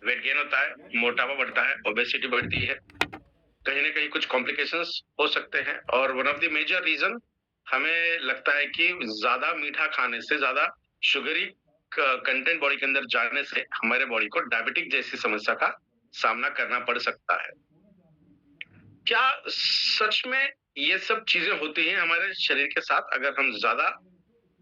Weight gain होता है, मोटापा बढ़ता है, ओबेसिटी बढ़ती है, कहीं न कहीं कुछ कॉम्प्लिकेशंस हो सकते हैं और one of the major reason हमें लगता है कि ज़्यादा मीठा खाने से, ज़्यादा शुगरी क कंटेंट बॉडी के अंदर जाने से हमारे बॉडी को डायबिटिक जैसी समस्या का सामना करना पड़ सकता है। क्या सच में ये सब चीज़ें होती हैं हमारे शरीर के साथ अगर हम ज़्यादा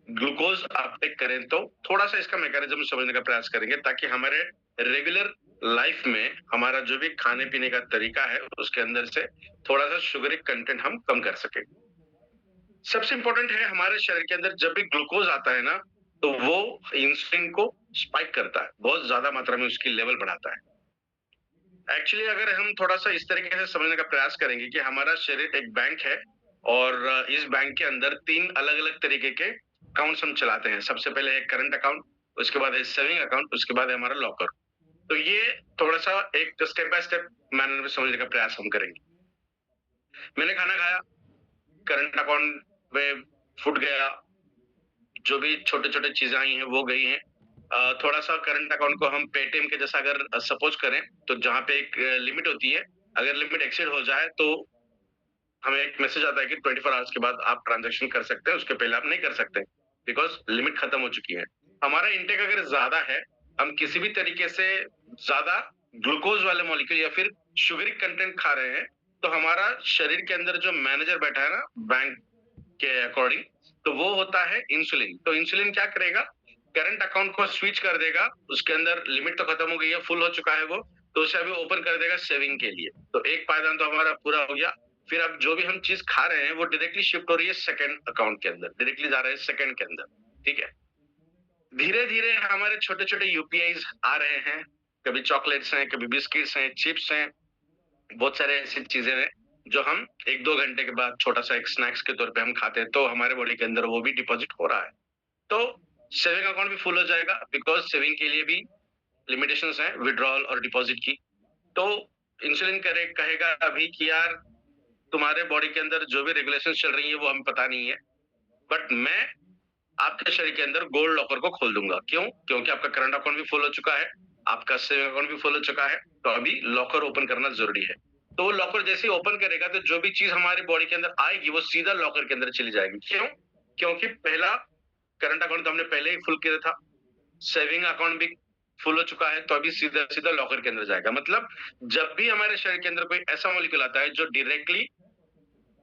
ग्लूकोज़ अपटेक करें तो? थोड़ा-सा इसका मैकेनिज़्म समझने का प्रयास करेंगे ताकि हमारे रेगुलर लाइफ़ में हमारा जो भी खाने-पीने का तरीका है, उसके अंदर से थोड़ा-सा शुगरिक कंटेंट हम कम कर सकें। सबसे इम्पोर्टेंट है हमारे शरीर के अंदर जब भी ग्लूकोज़ आता है ना, तो वो इंसुलिन को स्पाइक करता है, बहुत ज़्यादा मात्रा में उसकी लेवल बढ़ाता है। एक्चुअली अगर हम थोड़ा-सा इस तरीके से समझने का प्रयास करेंगे कि हमारा शरीर एक बैंक है और इस बैंक के अंदर 3 अलग-अलग तरीके के अकाउंट्स हम चलाते हैं। सबसे पहले है करंट अकाउंट, उसके बाद है सेविंग अकाउंट, उसके बाद है हमारा लॉकर। तो ये थोड़ा-सा एक स्टेप बाय स्टेप मैनर में समझने का प्रयास हम करेंगे। मैंने खाना खाया, करंट अकाउंट में फुट गया, जो भी छोटे-छोटे चीज़ें आई हैं, वो गई हैं। थोड़ा-सा करंट अकाउंट को हम पेटीएम के जैसा अगर सपोज़ करें, तो जहाँ पे एक लिमिट होती है, अगर लिमिट एक्सीड हो जाए तो हमें एक मैसेज आता है कि 24 आवर्स के बाद आप ट्रांज़ैक्शन कर सकते हैं, उसके पहले आप नहीं कर सकते, बिकॉज़ लिमिट खत्म हो चुकी है। हमारा इंटेक अगर ज़्यादा है, हम किसी भी तरीके से ज़्यादा ग्लूकोज़ वाले मॉलिक्यूल या फिर शुगरिक कंटेंट खा रहे हैं, तो हमारा शरीर के अंदर जो मैनेजर बैठा है ना, बैंक के अकॉर्डिंग, तो वो होता है इंसुलिन। तो इंसुलिन क्या करेगा, करंट अकाउंट को स्विच कर देगा, उसके अंदर लिमिट तो खत्म हो गई है, फुल हो चुका है वो, तो उसे अभी ओपन कर देगा सेविंग के लिए। तो एक पायदान तो हमारा पूरा हो गया। फिर अब जो भी हम चीज़ खा रहे हैं, वो डायरेक्टली शिफ्ट हो रही है सेकंड अकाउंट के अंदर, डायरेक्टली जा रहा है सेकंड के अंदर, ठीक है? धीरे-धीरे हमारे छोटे-छोटे यूपीआईज़ आ रहे हैं, कभी चॉकलेट्स हैं, कभी बिस्किट्स हैं, चिप्स हैं, बहुत सारे ऐसी चीज़ें हैं, जो हम 1-2 घंटे के बाद छोटा-सा एक स्नैक्स के तौर पे हम खाते हैं, तो हमारे बॉडी के अंदर वो भी डिपॉज़िट हो रहा है। तो सेविंग अकाउंट भी फुल हो जाएगा बिकॉज़ सेविंग के लिए भी लिमिटेशंस हैं विथड्रॉवल और डिपॉज़िट की। तो इंसुलिन कहेगा अभी कि यार तुम्हारे बॉडी के अंदर जो भी रेगुलेशंस चल रही हैं वो हमें पता नहीं है, बट मैं आपके शरीर के अंदर गोल्ड लॉकर को खोल दूँगा। क्यों? क्योंकि आपका करंट अकाउंट भी फुल हो चुका है, आपका सेविंग अकाउंट भी फुल हो चुका है, तो अभी लॉकर ओपन करना ज़रूरी है। तो वो लॉकर जैसे ही ओपन करेगा तो जो भी चीज़ हमारी बॉडी के अंदर आएगी वो सीधा लॉकर के अंदर चली जाएगी। क्यों? क्योंकि पहला करंट अकाउंट तो हमने पहले ही फुल किया था, सेविंग अकाउंट भी फुल हो चुका है, तो अभी सीधा-सीधा लॉकर के अंदर जाएगा। मतलब जब भी हमारे शरीर के अंदर कोई ऐसा मॉलिक्यूल आता है जो डायरेक्टली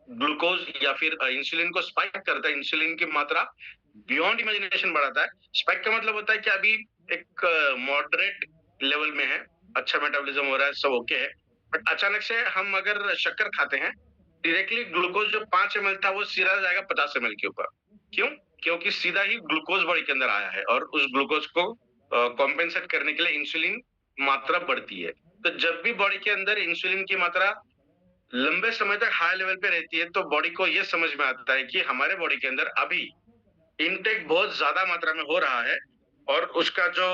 ग्लूकोज या फिर इंसुलिन को स्पाइक करता है, इंसुलिन की मात्रा बियॉन्ड इमेजिनेशन बढ़ाता है। स्पाइक का मतलब होता है कि अभी एक मॉडरेट लेवल में है, अच्छा मेटाबॉलिज्म हो रहा है, सब ओके है। बट अचानक से हम अगर शक्कर खाते हैं, डायरेक्टली ग्लूकोज जो 5 एमएल था वो सीधा जाएगा 50 एमएल के ऊपर। क्यों? क्योंकि सीधा ही ग्लूकोज बॉडी के अंदर आया है और उस ग्लूकोज को कॉम्पेंसेट करने के लिए इंसुलिन मात्रा बढ़ती है। तो जब भी बॉडी के अंदर इंसुलिन की मात्रा लंबे समय तक हाई लेवल पे रहती है, तो बॉडी को ये समझ में आता है कि हमारे बॉडी के अंदर अभी इनटेक बहुत ज़्यादा मात्रा में हो रहा है और उसका जो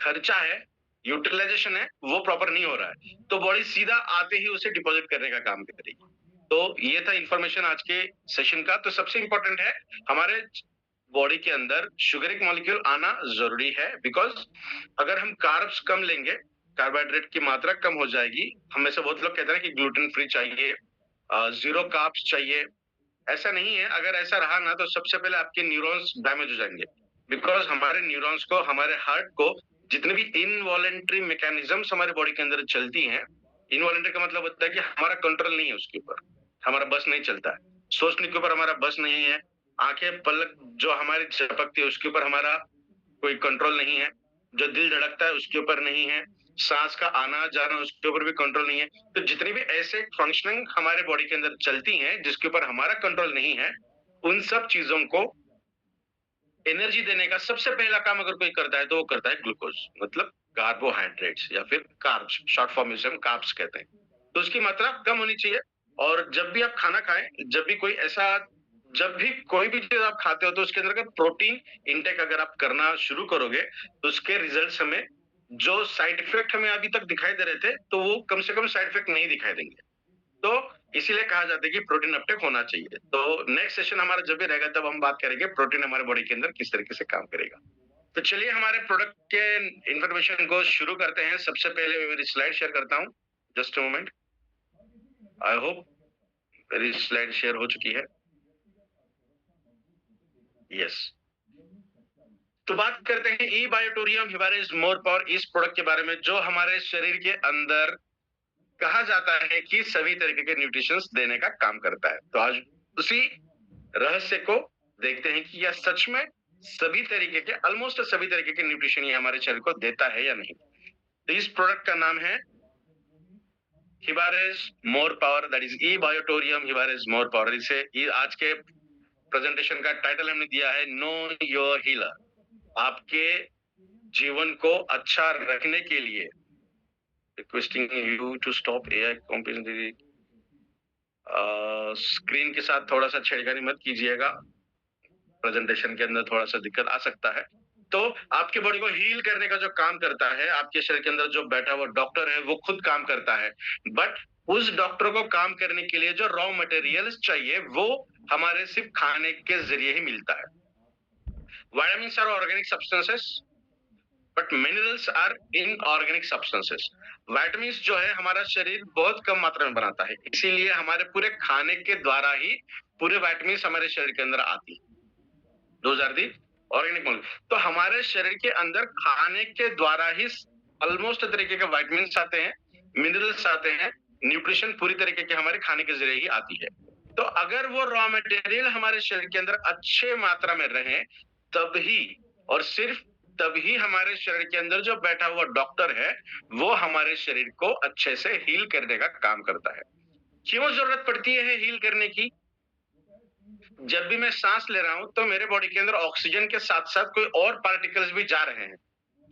खर्चा है, यूटिलाइज़ेशन है, वो प्रॉपर नहीं हो रहा है। तो बॉडी सीधा आते ही उसे डिपॉज़िट करने का काम करेगी। तो ये था इन्फॉर्मेशन आज के सेशन का। तो सबसे इम्पोर्टेंट है हमारे बॉडी के अंदर शुगरिक मॉलिक्यूल आना ज़रूरी है बिकॉज़ अगर हम कार्ब्स कम लेंगे, कार्बोहाइड्रेट की मात्रा कम हो जाएगी। हम में से बहुत लोग कहते हैं कि ग्लूटेन फ्री चाहिए, ज़ीरो कार्ब्स चाहिए। ऐसा नहीं है, अगर ऐसा रहा ना तो सबसे पहले आपके न्यूरॉन्स डैमेज हो जाएँगे। बिकॉज़ हमारे न्यूरॉन्स को, हमारे हार्ट को जितने भी इनवॉलंटरी मैकेनिज़म्स हमारे बॉडी के अंदर चलती हैं, इनवॉलंटरी का मतलब होता है कि हमारा कंट्रोल नहीं है उसके ऊपर, हमारा बस नहीं चलता है। सोचने के ऊपर हमारा बस नहीं है, आँखें पलक जो हमारी झपकती है उसके ऊपर हमारा कोई कंट्रोल नहीं है, जो दिल धड़कता है उसके ऊपर नहीं है, साँस का आना-जाना उसके ऊपर भी कंट्रोल नहीं है। तो जितनी भी ऐसे फंक्शनिंग हमारे बॉडी के अंदर चलती हैं, जिसके ऊपर हमारा कंट्रोल नहीं है, उन सब चीज़ों को एनर्जी देने का सबसे पहला काम अगर कोई करता है, तो वो करता है ग्लूकोज़ मतलब कार्बोहाइड्रेट्स या फिर कार्ब्स, शॉर्ट फॉर्म में इसे हम कार्ब्स कहते हैं। तो उसकी मात्रा कम होनी चाहिए और जब भी आप खाना खाएँ, जब भी कोई भी चीज़ आप खाते हो तो उसके अंदर का प्रोटीन इंटेक अगर आप करना शुरू करोगे, तो उसके रिज़ल्ट्स हमें जो साइड इफ़ेक्ट हमें अभी तक दिखाई दे रहे थे, तो वो कम से कम साइड इफ़ेक्ट नहीं दिखाई देंगे। तो इसीलिए कहा जाता है कि प्रोटीन अपटेक होना चाहिए। तो नेक्स्ट सेशन हमारा जब भी रहेगा तब हम बात करेंगे प्रोटीन हमारे बॉडी के अंदर किस तरीके से काम करेगा। तो चलिए हमारे प्रोडक्ट के इन्फॉर्मेशन को शुरू करते हैं। सबसे पहले मैं मेरी स्लाइड शेयर करता हूँ। Just a moment. I hope मेरी स्लाइड शेयर हो चुकी है। यस। तो बात करते हैं ई बायोटोरियम हिबारिस मोर पावर इस प्रोडक्ट के बारे में, जो हमारे शरीर के अंदर कहा जाता है कि सभी तरीके के न्यूट्रिशंस देने का काम करता है। तो आज उसी रहस्य को देखते हैं कि यह सच में सभी तरीके के, ऑलमोस्ट सभी तरीके के न्यूट्रिशन ये हमारे शरीर को देता है या नहीं। तो इस प्रोडक्ट का नाम है हिबारिस more power, that is E बायोटोरियम हिबारिस मोर पावर। इसे आज के प्रेजेंटेशन का टाइटल हमने दिया है नो योर हीलर। आपके जीवन को अच्छा रखने के लिए requesting you to stop AI competition. Screen के साथ थोड़ा सा छेड़खानी मत कीजिएगा, प्रेजेंटेशन के अंदर थोड़ा सा दिक्कत आ सकता है। तो आपके बॉडी को हील करने का जो काम करता है, आपके शरीर के अंदर जो बैठा हुआ डॉक्टर है वो खुद काम करता है, बट उस डॉक्टर को काम करने के लिए जो रॉ मटेरियल्स चाहिए वो हमारे सिर्फ खाने के जरिए ही मिलता है। Vitamins are organic substances but minerals are inorganic substances. Vitamins जो है हमारा शरीर बहुत कम मात्रा में बनाता है, इसीलिए हमारे पूरे खाने के द्वारा ही पूरे विटामिन्स हमारे शरीर के अंदर आती है। Those are the organic molecule. तो हमारे शरीर के अंदर खाने के द्वारा ही ऑलमोस्ट तरीके के विटामिन्स आते हैं, मिनरल्स आते हैं, न्यूट्रिशन पूरी तरीके के हमारे खाने के जरिए ही आती है। तो अगर वो रॉ मटेरियल हमारे शरीर के अंदर अच्छे मात्रा में रहे, तभी और सिर्फ तभी हमारे शरीर के अंदर जो बैठा हुआ डॉक्टर है वो हमारे शरीर को अच्छे से हील करने का काम करता है। क्यों जरूरत पड़ती है हील करने की? जब भी मैं सांस ले रहा हूं तो मेरे बॉडी के अंदर ऑक्सीजन के साथ साथ कोई और पार्टिकल्स भी जा रहे हैं।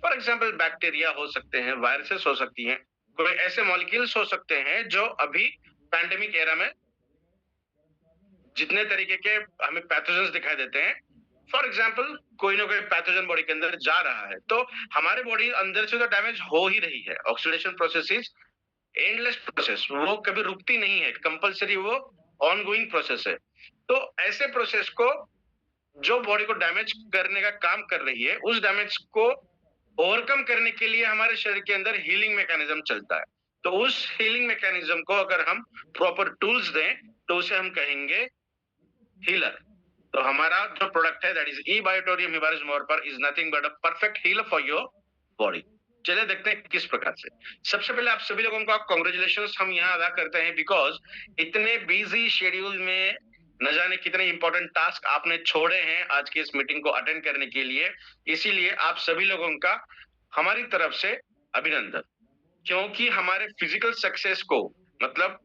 फॉर एग्जाम्पल बैक्टीरिया हो सकते हैं, वायरसेस हो सकती हैं, कोई ऐसे मॉलिक्यूल्स हो सकते हैं जो अभी पैंडेमिक एरा में जितने तरीके के हमें पैथोजेंस दिखाई देते हैं, फॉर एग्जाम्पल कोई ना कोई पैथोजन बॉडी के अंदर जा रहा है, तो हमारे बॉडी अंदर से तो डैमेज हो ही रही है। Oxidation process is endless process, वो कभी रुकती नहीं है, कंपल्सरी वो ऑनगोइंग प्रोसेस है। तो ऐसे प्रोसेस को जो बॉडी को डैमेज करने का काम कर रही है, उस डैमेज को ओवरकम करने के लिए हमारे शरीर के अंदर हीलिंग मैकेनिज्म चलता है। तो उस हीलिंग मैकेनिज्म को अगर हम प्रॉपर टूल्स दें तो उसे हम कहेंगे हीलर। तो हमारा जो प्रोडक्ट है दैट इज ई बायोटोरियम हिबारिस more power is nothing but a perfect healer for your body. चलिए देखते हैं किस प्रकार से। सबसे पहले आप सभी लोगों का कांग्रेचुलेशंस हम यहाँ अदा करते हैं, बिकॉज इतने बिजी शेड्यूल में न जाने कितने इंपॉर्टेंट टास्क आपने छोड़े हैं आज की इस मीटिंग को अटेंड करने के लिए। इसीलिए आप सभी लोगों का हमारी तरफ से अभिनंदन, क्योंकि हमारे फिजिकल सक्सेस को मतलब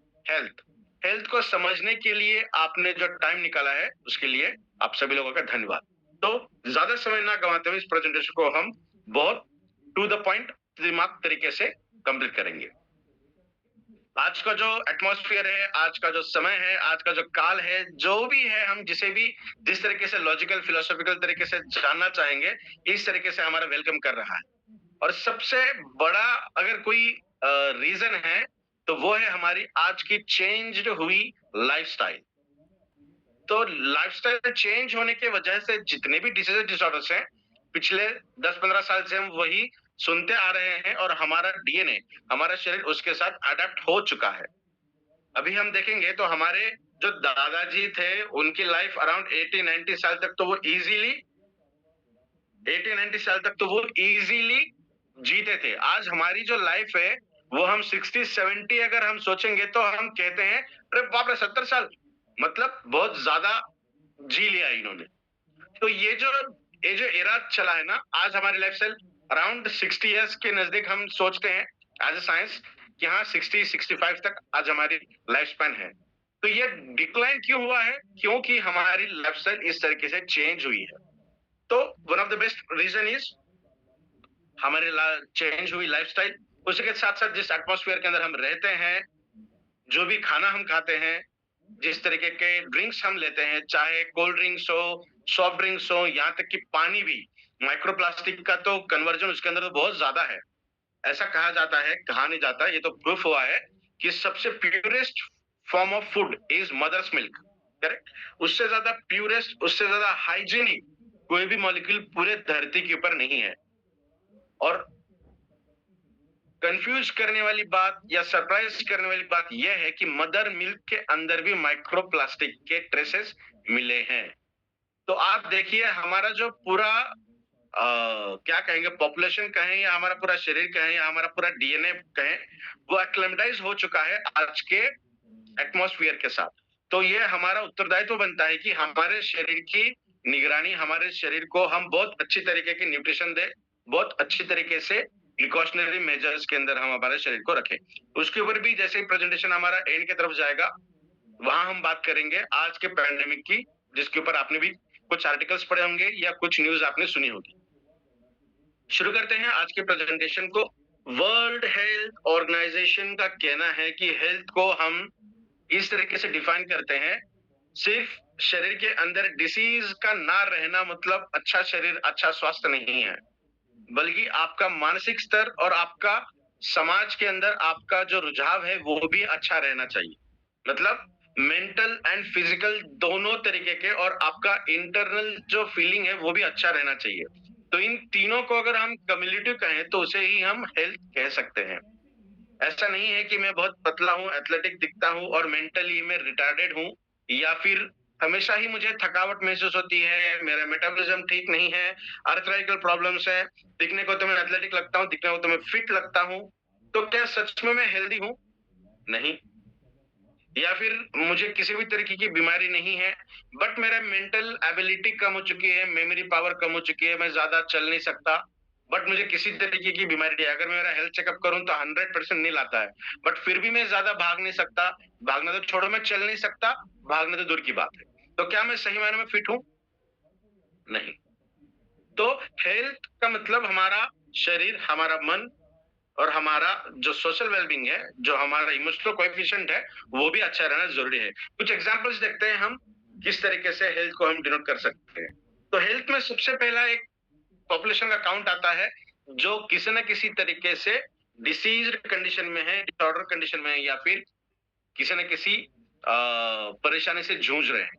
हेल्थ को समझने के लिए आपने जो टाइम निकाला है उसके लिए आप सभी लोगों का धन्यवाद। तो ज्यादा समय ना गंवाते हुए इस प्रेजेंटेशन को हम बहुत टू द पॉइंट दिमाग तरीके से कंप्लीट करेंगे। आज का जो एटमॉस्फेयर है, आज का जो समय है, आज का जो काल है, जो भी है, हम जिसे भी जिस तरीके से लॉजिकल फिलोसॉफिकल तरीके से जानना चाहेंगे, इस तरीके से हमारा वेलकम कर रहा है। और सबसे बड़ा अगर कोई रीजन है तो वो है हमारी आज की चेंज्ड हुई लाइफस्टाइल। तो लाइफस्टाइल चेंज होने की वजह से जितने भी डिसीज डिसऑर्डर्स हैं, पिछले 10-15 साल से हम वही सुनते आ रहे हैं और हमारा डीएनए, हमारा शरीर उसके साथ अडेप्ट हो चुका है। अभी हम देखेंगे तो हमारे जो दादाजी थे उनकी लाइफ अराउंड 80-90 साल तक तो वो इजीली 80-90 साल तक तो वो इजीली जीते थे। आज हमारी जो लाइफ है वो हम 60-70 अगर हम सोचेंगे तो हम कहते हैं अरे बाप रे 70 साल, मतलब बहुत ज्यादा जी लिया इन्होंने। तो ये जो एरा चला है ना, आज हमारी लाइफ स्टाइल अराउंड 60 इयर्स के नजदीक हम सोचते हैं एज ए साइंस कि हाँ 60-65 तक आज हमारी लाइफ स्पैन है। तो ये डिक्लाइन क्यों हुआ है? क्योंकि हमारी लाइफ स्टाइल इस तरीके से चेंज हुई है। तो one of the best reason is हमारी चेंज हुई लाइफस्टाइल। उसके साथ साथ जिस एटमॉस्फेयर के अंदर हम रहते हैं, जो भी खाना हम खाते हैं, जिस तरीके के ड्रिंक्स हम लेते हैं, चाहे कोल्ड ड्रिंक्स हो, सॉफ्ट ड्रिंक्स हो, यहाँ तक कि पानी भी, माइक्रोप्लास्टिक का तो कन्वर्जन उसके अंदर तो बहुत ज्यादा है। ऐसा कहा जाता है, कहा नहीं जाता, ये तो प्रूफ हुआ है कि सबसे purest form of food is mother's milk. Correct? उससे ज्यादा प्यूरेस्ट, उससे ज्यादा हाइजीनिक कोई भी मॉलिक्यूल पूरे धरती के ऊपर नहीं है। और कंफ्यूज करने वाली बात या सरप्राइज करने वाली बात यह है कि मदर मिल्क के अंदर भी माइक्रोप्लास्टिक के ट्रेसेस मिले हैं। तो आप देखिए हमारा जो पूरा क्या कहेंगे, पॉपुलेशन कहें या हमारा पूरा शरीर कहें या हमारा पूरा डीएनए कहें, वो एक्लेमेटाइज हो चुका है आज के एटमॉस्फेयर के साथ। तो ये हमारा उत्तरदायित्व बनता है कि हमारे शरीर की निगरानी, हमारे शरीर को हम बहुत अच्छी तरीके की न्यूट्रिशन दें, बहुत अच्छी तरीके से प्रिकॉशनरी मेजर्स के अंदर हम हमारे शरीर को रखें। उसके ऊपर भी जैसे ही प्रेजेंटेशन हमारा एंड की तरफ जाएगा, वहां हम बात करेंगे आज के पैंडेमिक की, जिसके ऊपर आपने भी कुछ आर्टिकल्स पढ़े होंगे या कुछ न्यूज आपने सुनी होगी। शुरू करते हैं आज के प्रेजेंटेशन को। वर्ल्ड हेल्थ ऑर्गेनाइजेशन का कहना है कि हेल्थ को हम इस तरीके से डिफाइन करते हैं, सिर्फ शरीर के अंदर डिसीज का ना रहना मतलब अच्छा शरीर, अच्छा स्वास्थ्य नहीं है, बल्कि आपका मानसिक स्तर और आपका समाज के अंदर आपका जो रुझाव है वो भी अच्छा रहना चाहिए। मतलब मेंटल एंड फिजिकल दोनों तरीके के, और आपका इंटरनल जो फीलिंग है वो भी अच्छा रहना चाहिए। तो इन तीनों को अगर हम कम्युलेटिव कहें तो उसे ही हम हेल्थ कह सकते हैं। ऐसा नहीं है कि मैं बहुत पतला हूँ, एथलेटिक दिखता हूँ और मेंटली मैं रिटार्डेड हूँ, या फिर हमेशा ही मुझे थकावट महसूस होती है, मेरा मेटाबॉलिज्म ठीक नहीं है, आर्थराइटिकल प्रॉब्लम्स है, दिखने को तो मैं एथलेटिक लगता हूँ, दिखने को तो मैं फिट लगता हूँ, तो क्या सच में मैं हेल्दी हूँ? नहीं। या फिर मुझे किसी भी तरीके की बीमारी नहीं है, बट मेरा मेंटल एबिलिटी कम हो चुकी है, मेमोरी पावर कम हो चुकी है, मैं ज्यादा चल नहीं सकता, बट मुझे किसी तरीके की बीमारी नहीं है। अगर मैं मेरा हेल्थ चेकअप करूं तो 100% नील आता है, बट फिर भी मैं ज्यादा भाग नहीं सकता। भागना तो छोड़ो, मैं चल नहीं सकता, भागना तो दूर की बात है। तो क्या मैं सही मायने में फिट हूं? नहीं। तो हेल्थ का मतलब हमारा शरीर, हमारा मन और हमारा जो सोशल वेलबींग है, जो हमारा इमोशनल कोएफिशिएंट है, वो भी अच्छा रहना जरूरी है। कुछ एग्जांपल्स देखते हैं हम, किस तरीके से हेल्थ को हम डिनोट कर सकते हैं। तो हेल्थ में सबसे पहला एक पॉपुलेशन का काउंट आता है, जो किसी न किसी तरीके से डिसीज्ड कंडीशन में है, डिसऑर्डर कंडीशन में है, या फिर किसी न किसी परेशानी से जूझ रहे हैं।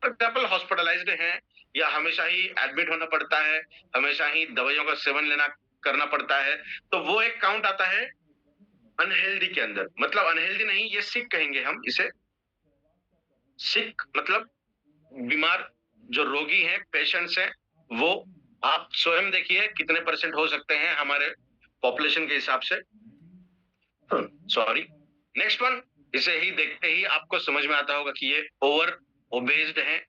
फॉर एग्जाम्पल हॉस्पिटलाइज्ड हैं, या हमेशा ही एडमिट होना पड़ता है, हमेशा ही दवाइयों का सेवन लेना करना पड़ता है, तो वो एक काउंट आता है अनहेल्दी के अंदर। मतलब अनहेल्दी नहीं, ये सिक कहेंगे हम इसे। सिक मतलब बीमार, जो रोगी हैं, पेशेंट्स हैं, वो आप स्वयं देखिए कितने परसेंट हो सकते हैं हमारे पॉपुलेशन के हिसाब से। सॉरी। नेक्स्ट वन, इसे ही देखते ही आपको समझ में आता होगा कि ये ओवर ओबेस्ड हैं,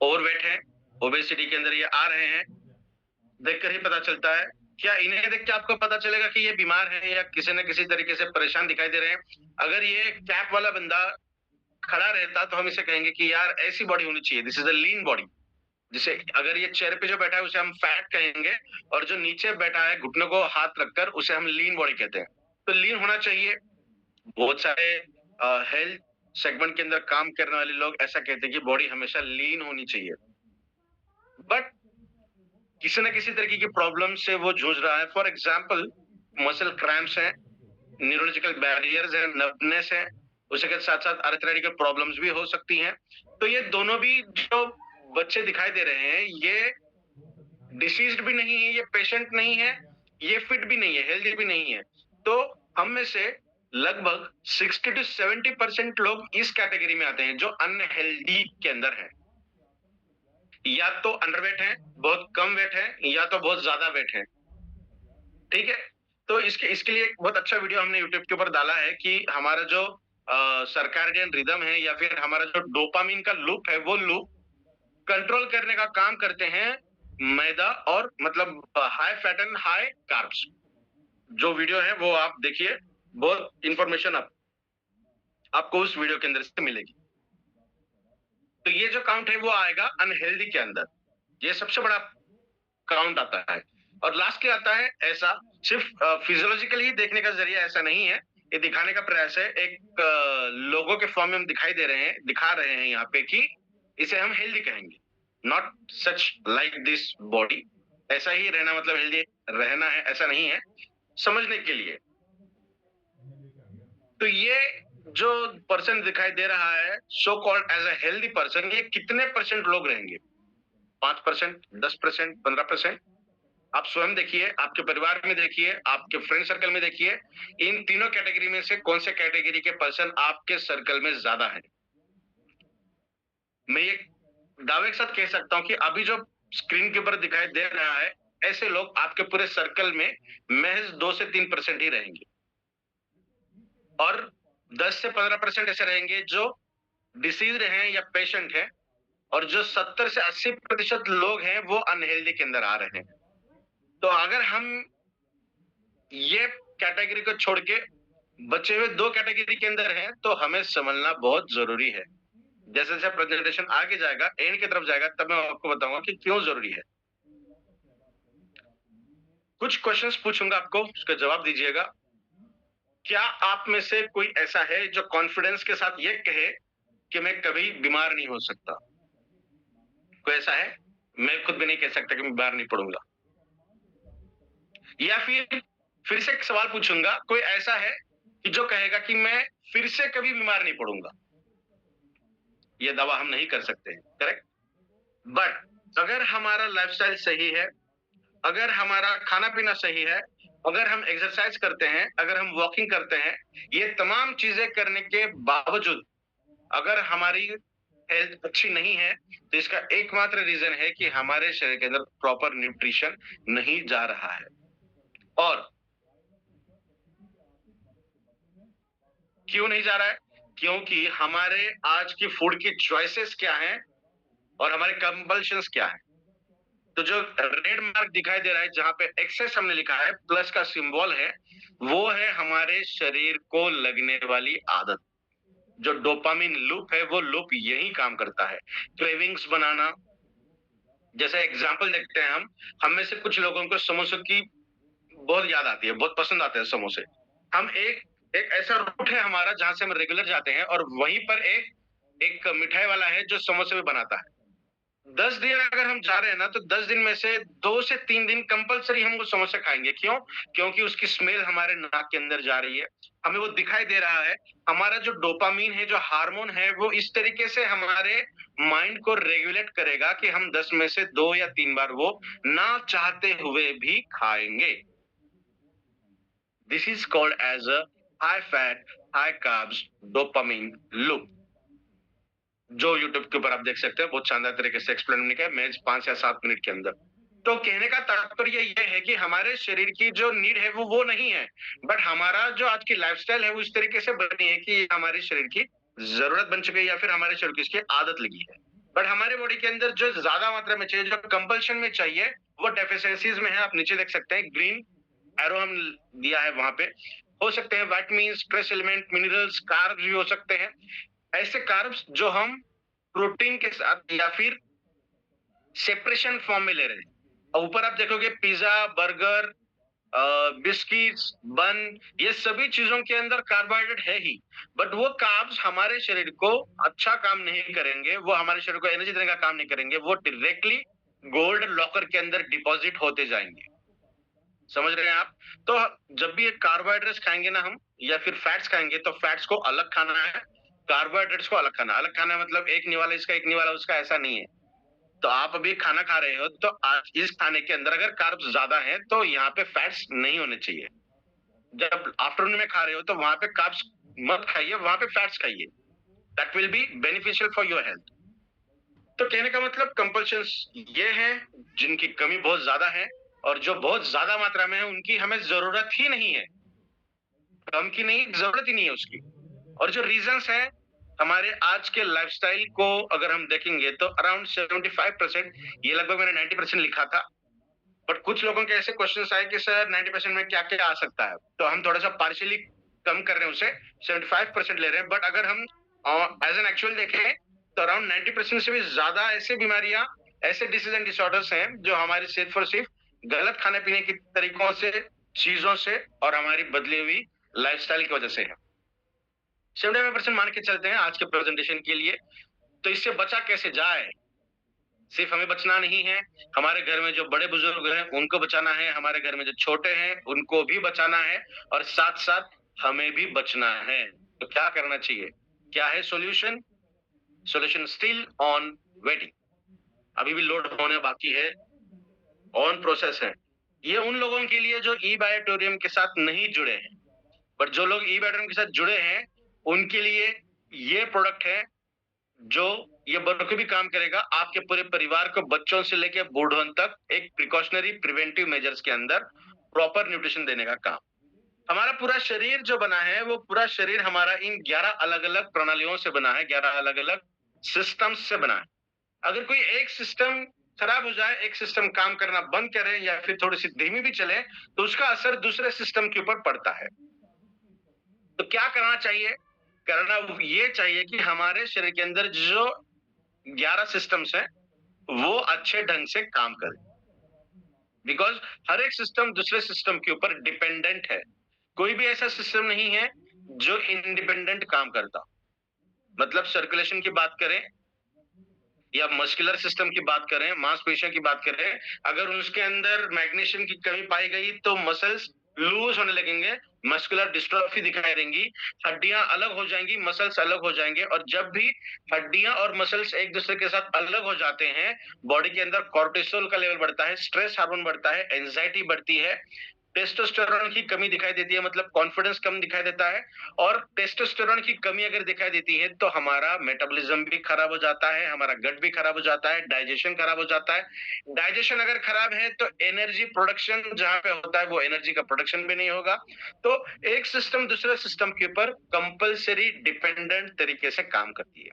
ओवरवेट हैं, ओबेसिटी के अंदर ये आ रहे हैं। देखकर ही पता चलता है। क्या इन्हें देख के आपको पता चलेगा कि ये बीमार हैं या किसी न किसी तरीके से परेशान दिखाई दे रहे हैं? अगर ये कैप वाला बंदा खड़ा रहता तो हम इसे कहेंगे कि यार ऐसी बॉडी होनी चाहिए, this is a lean body. जिसे अगर ये चेयर पे जो बैठा है उसे हम फैट कहेंगे, और जो नीचे बैठा है घुटनों को हाथ रखकर उसे हम लीन बॉडी कहते हैं। तो लीन होना चाहिए। बहुत सारे हेल्थ सेगमेंट के अंदर काम करने वाले लोग ऐसा कहते हैं कि बॉडी हमेशा लीन होनी चाहिए, बट किसी न किसी तरीके की प्रॉब्लम से वो जूझ रहा है। फॉर एग्जाम्पल मसल क्रैम्प्स हैं, न्यूरोलॉजिकल बैरियर्स हैं, नर्वनेस है, उसके साथ साथ आर्थराइटिकल प्रॉब्लम्स भी हो सकती हैं। तो ये दोनों भी जो बच्चे दिखाई दे रहे हैं, ये डिसीज्ड भी नहीं है, ये पेशेंट नहीं है, ये फिट भी नहीं है, हेल्दी भी नहीं है। तो हम में से लगभग 60 to 70% लोग इस कैटेगरी में आते हैं जो अनहेल्दी के अंदर है। या तो अंडरवेट है, बहुत कम वेट है, या तो बहुत ज्यादा वेट है। ठीक है। तो इसके इसके लिए एक बहुत अच्छा वीडियो हमने यूट्यूब के ऊपर डाला है कि हमारा जो सर्कैडियन रिदम है, या फिर हमारा जो डोपामिन का लूप है, वो लूप कंट्रोल करने का काम करते हैं मैदा और मतलब high fat and high carbs. जो वीडियो है वो आप देखिए, बहुत इंफॉर्मेशन आपको उस वीडियो के अंदर से मिलेगी। तो ये जो काउंट है वो आएगा अनहेल्दी के अंदर, ये सबसे बड़ा काउंट आता है। और लास्ट क्या आता है, ऐसा सिर्फ फिजियोलॉजिकली ही देखने का जरिया ऐसा नहीं है, ये दिखाने का प्रयास है। एक लोगों के फॉर्म में हम दिखा रहे हैं यहाँ पे कि इसे हम हेल्दी कहेंगे, not such like this body. ऐसा ही रहना मतलब हेल्दी रहना है, ऐसा नहीं है, समझने के लिए। तो ये जो पर्सन दिखाई दे रहा है so called as a healthy person, ये कितने परसेंट लोग रहेंगे? 5%, 10%, 15%? आप स्वयं देखिए, आपके परिवार में देखिए, आपके फ्रेंड सर्कल में देखिए, इन तीनों कैटेगरी में से कौन से कैटेगरी के पर्सन आपके सर्कल में ज्यादा है? मैं ये दावे के साथ कह सकता हूँ कि अभी जो स्क्रीन के ऊपर दिखाई दे रहा है, ऐसे लोग आपके पूरे सर्कल में महज 2 से 3% ही रहेंगे। और 10 से 15% ऐसे रहेंगे जो डिसीज्ड हैं या पेशेंट हैं, और जो 70 से 80% लोग हैं वो अनहेल्दी के अंदर आ रहे हैं। तो अगर हम ये कैटेगरी को छोड़ के बचे हुए 2 कैटेगरी के अंदर हैं, तो हमें समझना बहुत ज़रूरी है। जैसे-जैसे प्रेज़ेंटेशन आगे जाएगा, एंड की तरफ जाएगा, तब मैं आपको बताऊँगा कि क्यों ज़रूरी है। कुछ क्वेश्चंस पूछूँगा आपको, उसका जवाब दीजिएगा। क्या आप में से कोई ऐसा है जो कॉन्फिडेंस के साथ ये कहे कि मैं कभी बीमार नहीं हो सकता? कोई ऐसा है? मैं खुद भी नहीं कह सकता कि मैं बीमार नहीं पड़ूँगा। या फिर से एक सवाल पूछूँगा, कोई ऐसा है कि जो कहेगा कि मैं फिर से कभी बीमार नहीं पड़ूँगा? ये दावा हम नहीं कर सकते हैं, करेक्ट? बट अगर हमारा लाइफ़स्टाइल सही है, अगर हमारा खाना-पीना सही है, अगर हम एक्सरसाइज़ करते हैं, अगर हम वॉकिंग करते हैं, ये तमाम चीज़ें करने के बावजूद अगर हमारी हेल्थ अच्छी नहीं है, तो इसका एकमात्र रीज़न है कि हमारे शरीर के अंदर प्रॉपर न्यूट्रिशन नहीं जा रहा है। और क्यों नहीं जा रहा है? क्योंकि हमारे आज की फूड की चॉइसेस क्या हैं और हमारे कंपल्शंस क्या हैं। तो जो रेड मार्क दिखाई दे रहा है, जहाँ पे एक्सेस हमने लिखा है, प्लस का सिंबल है, वो है हमारे शरीर को लगने वाली आदत। जो डोपामाइन लूप है, वो लूप यही काम करता है। क्रेविंग्स बनाना, जैसे एग्जांपल देखते हैं हम में से कुछ लोगों को समोसे की बहुत याद आती है, बहुत पसंद आते हैं समोसे। हम एक एक ऐसा रूट है हमारा जहाँ से हम रेगुलर जाते हैं, और वहीं पर एक एक मिठाई वाला है जो समोसे भी बनाता है। 10 दिन अगर हम जा रहे हैं ना, तो 10 दिन में से 2 से 3 दिन कंपल्सरी हम वो समोसा खाएँगे। क्यों? क्योंकि उसकी स्मेल हमारे नाक के अंदर जा रही है। हमें वो दिखाई दे रहा है। हमारा जो डोपामाइन है, जो हार्मोन है, वो इस तरीके से हमारे माइंड को रेगुलेट करेगा कि हम 10 में से 2 या 3 बार वो ना चाहते हुए भी खाएँगे। This is called as a high fat, high carbs dopamine loop. जो यूट्यूब के ऊपर आप देख सकते हैं, बहुत शानदार तरीके से एक्सप्लेन हमने किया है, महज़ 5 या 7 मिनट के अंदर। तो कहने का तात्पर्य ये है कि हमारे शरीर की जो नीड है वो नहीं है, बट हमारा जो आज की लाइफ़स्टाइल है वो इस तरीके से बनी है कि ये हमारे शरीर की ज़रूरत बन चुकी है, या फिर हमारे शरीर की इसकी आदत लगी है। बट हमारे बॉडी के अंदर जो ज़्यादा मात्रा में चाहिए, जो कंपल्शन में चाहिए, वो डेफिशिएंसीज़ में है। आप नीचे देख सकते हैं, ग्रीन एरो हम दिया है वहाँ पे। हो सकते हैं vitamins, trace element, minerals, carbs भी हो सकते हैं। ऐसे कार्ब्स जो हम प्रोटीन के साथ या फिर सेपरेशन फॉर्म में ले रहे हैं। और ऊपर आप देखोगे पिज़्ज़ा, बर्गर, बिस्किट्स, बन, ये सभी चीज़ों के अंदर कार्बोहाइड्रेट है ही। बट वो कार्ब्स हमारे शरीर को अच्छा काम नहीं करेंगे, वो हमारे शरीर को एनर्जी देने का काम नहीं करेंगे, वो डायरेक्टली गोल्ड लॉकर के अंदर डिपॉज़िट होते जाएँगे। समझ रहे हैं आप? तो जब भी ये कार्बोहाइड्रेट्स खाएँगे ना हम, या फिर फैट्स खाएँगे, तो फैट्स को अलग खाना है, कार्बोहाइड्रेट्स को अलग खाना है। अलग खाना है मतलब एक निवाला इसका, एक निवाला उसका, ऐसा नहीं है। तो आप अभी खाना खा रहे हो, तो आज इस खाने के अंदर अगर कार्ब्स ज़्यादा हैं, तो यहाँ पे फैट्स नहीं होने चाहिए। जब आफ्टरनून में खा रहे हो, तो वहाँ पे कार्ब्स मत खाइए, वहाँ पे फैट्स खाइए। That will be beneficial for your health. तो कहने का मतलब कंपल्शंस ये हैं, जिनकी कमी बहुत ज़्यादा है, और जो बहुत ज़्यादा मात्रा में है, उनकी हमें ज़रूरत ही नहीं है। कम की नहीं, ज़रूरत ही नहीं है उसकी। और जो रीज़न्स हैं, हमारे आज के लाइफ़स्टाइल को अगर हम देखेंगे, तो अराउंड 75%, ये लगभग मैंने 90% लिखा था। बट कुछ लोगों के ऐसे क्वेश्चन्स आए कि सर 90% में क्या-क्या आ सकता है? तो हम थोड़ा-सा पार्शियली कम कर रहे हैं उसे, 75% ले रहे हैं। बट अगर हम एज़ एन एक्चुअल देखें, तो अराउंड 90% से भी ज़्यादा ऐसी बीमारियाँ, ऐसे डिसीज़ एंड डिसऑर्डर्स हैं, जो हमारी सिर्फ़ और सिर्फ़ गलत खाने-पीने के तरीकों से, चीज़ों से और हमारी बदली हुई लाइफ़स्टाइल की वजह से है। 75% मान के चलते हैं आज के प्रेज़ेंटेशन के लिए। तो इससे बचा कैसे जाए? सिर्फ हमें बचना नहीं है, हमारे घर में जो बड़े-बुजुर्ग हैं, उनको बचाना है, हमारे घर में जो छोटे हैं, उनको भी बचाना है, और साथ-साथ हमें भी बचना है। तो क्या करना चाहिए? क्या है solution? Solution still on waiting, अभी भी लोड होने बाकी है, ऑन प्रोसेस है। ये उन लोगों के लिए जो ई बायोटोरियम के साथ नहीं जुड़े हैं, बट जो लोग ई बायोटोरियम के साथ जुड़े हैं, उनके लिए ये प्रोडक्ट है जो ये बखूबी काम करेगा आपके पूरे परिवार को, बच्चों से लेके बूढ़ों तक, एक प्रिकॉशनरी प्रिवेंटिव मेजर्स के अंदर प्रॉपर न्यूट्रिशन देने का काम। हमारा पूरा शरीर जो बना है, वो पूरा शरीर हमारा इन 11 अलग-अलग प्रणालियों से बना है, 11 अलग-अलग सिस्टम्स से बना है। अगर कोई एक सिस्टम खराब हो जाए, एक सिस्टम काम करना बंद करे या फिर थोड़ी-सी धीमी भी चले, तो उसका असर दूसरे सिस्टम के ऊपर पड़ता है। तो क्या करना चाहिए? करना ये चाहिए कि हमारे शरीर के अंदर जो 11 सिस्टम्स हैं, वो अच्छे ढंग से काम करें। बिकॉज़ हर एक सिस्टम दूसरे सिस्टम के ऊपर डिपेंडेंट है। कोई भी ऐसा सिस्टम नहीं है जो इंडिपेंडेंट काम करता। मतलब सर्कुलेशन की बात करें या मस्कुलर सिस्टम की बात करें, मांसपेशियों की बात करें, अगर उसके अंदर मैग्नीशियम की कमी पाई गई तो मसल्स लूज होने लगेंगे, मस्कुलर डिस्ट्रॉफी दिखाई देंगी, हड्डियां अलग हो जाएंगी, मसल्स अलग हो जाएंगे। और जब भी हड्डियां और मसल्स एक दूसरे के साथ अलग हो जाते हैं, बॉडी के अंदर कॉर्टिसोल का लेवल बढ़ता है, स्ट्रेस हार्मोन बढ़ता है, एंजाइटी बढ़ती है, टेस्टोस्टेरोन की कमी दिखाई देती है, मतलब कॉन्फिडेंस कम दिखाई देता है। और टेस्टोस्टेरोन की कमी अगर दिखाई देती है तो हमारा मेटाबॉलिज्म भी खराब हो जाता है, हमारा गट भी खराब हो जाता है, डाइजेशन खराब हो जाता है। डाइजेशन अगर खराब है तो एनर्जी प्रोडक्शन जहां पे होता है, वो एनर्जी का प्रोडक्शन भी नहीं होगा। तो एक सिस्टम दूसरे सिस्टम के ऊपर कंपल्सरी डिपेंडेंट तरीके से काम करती है।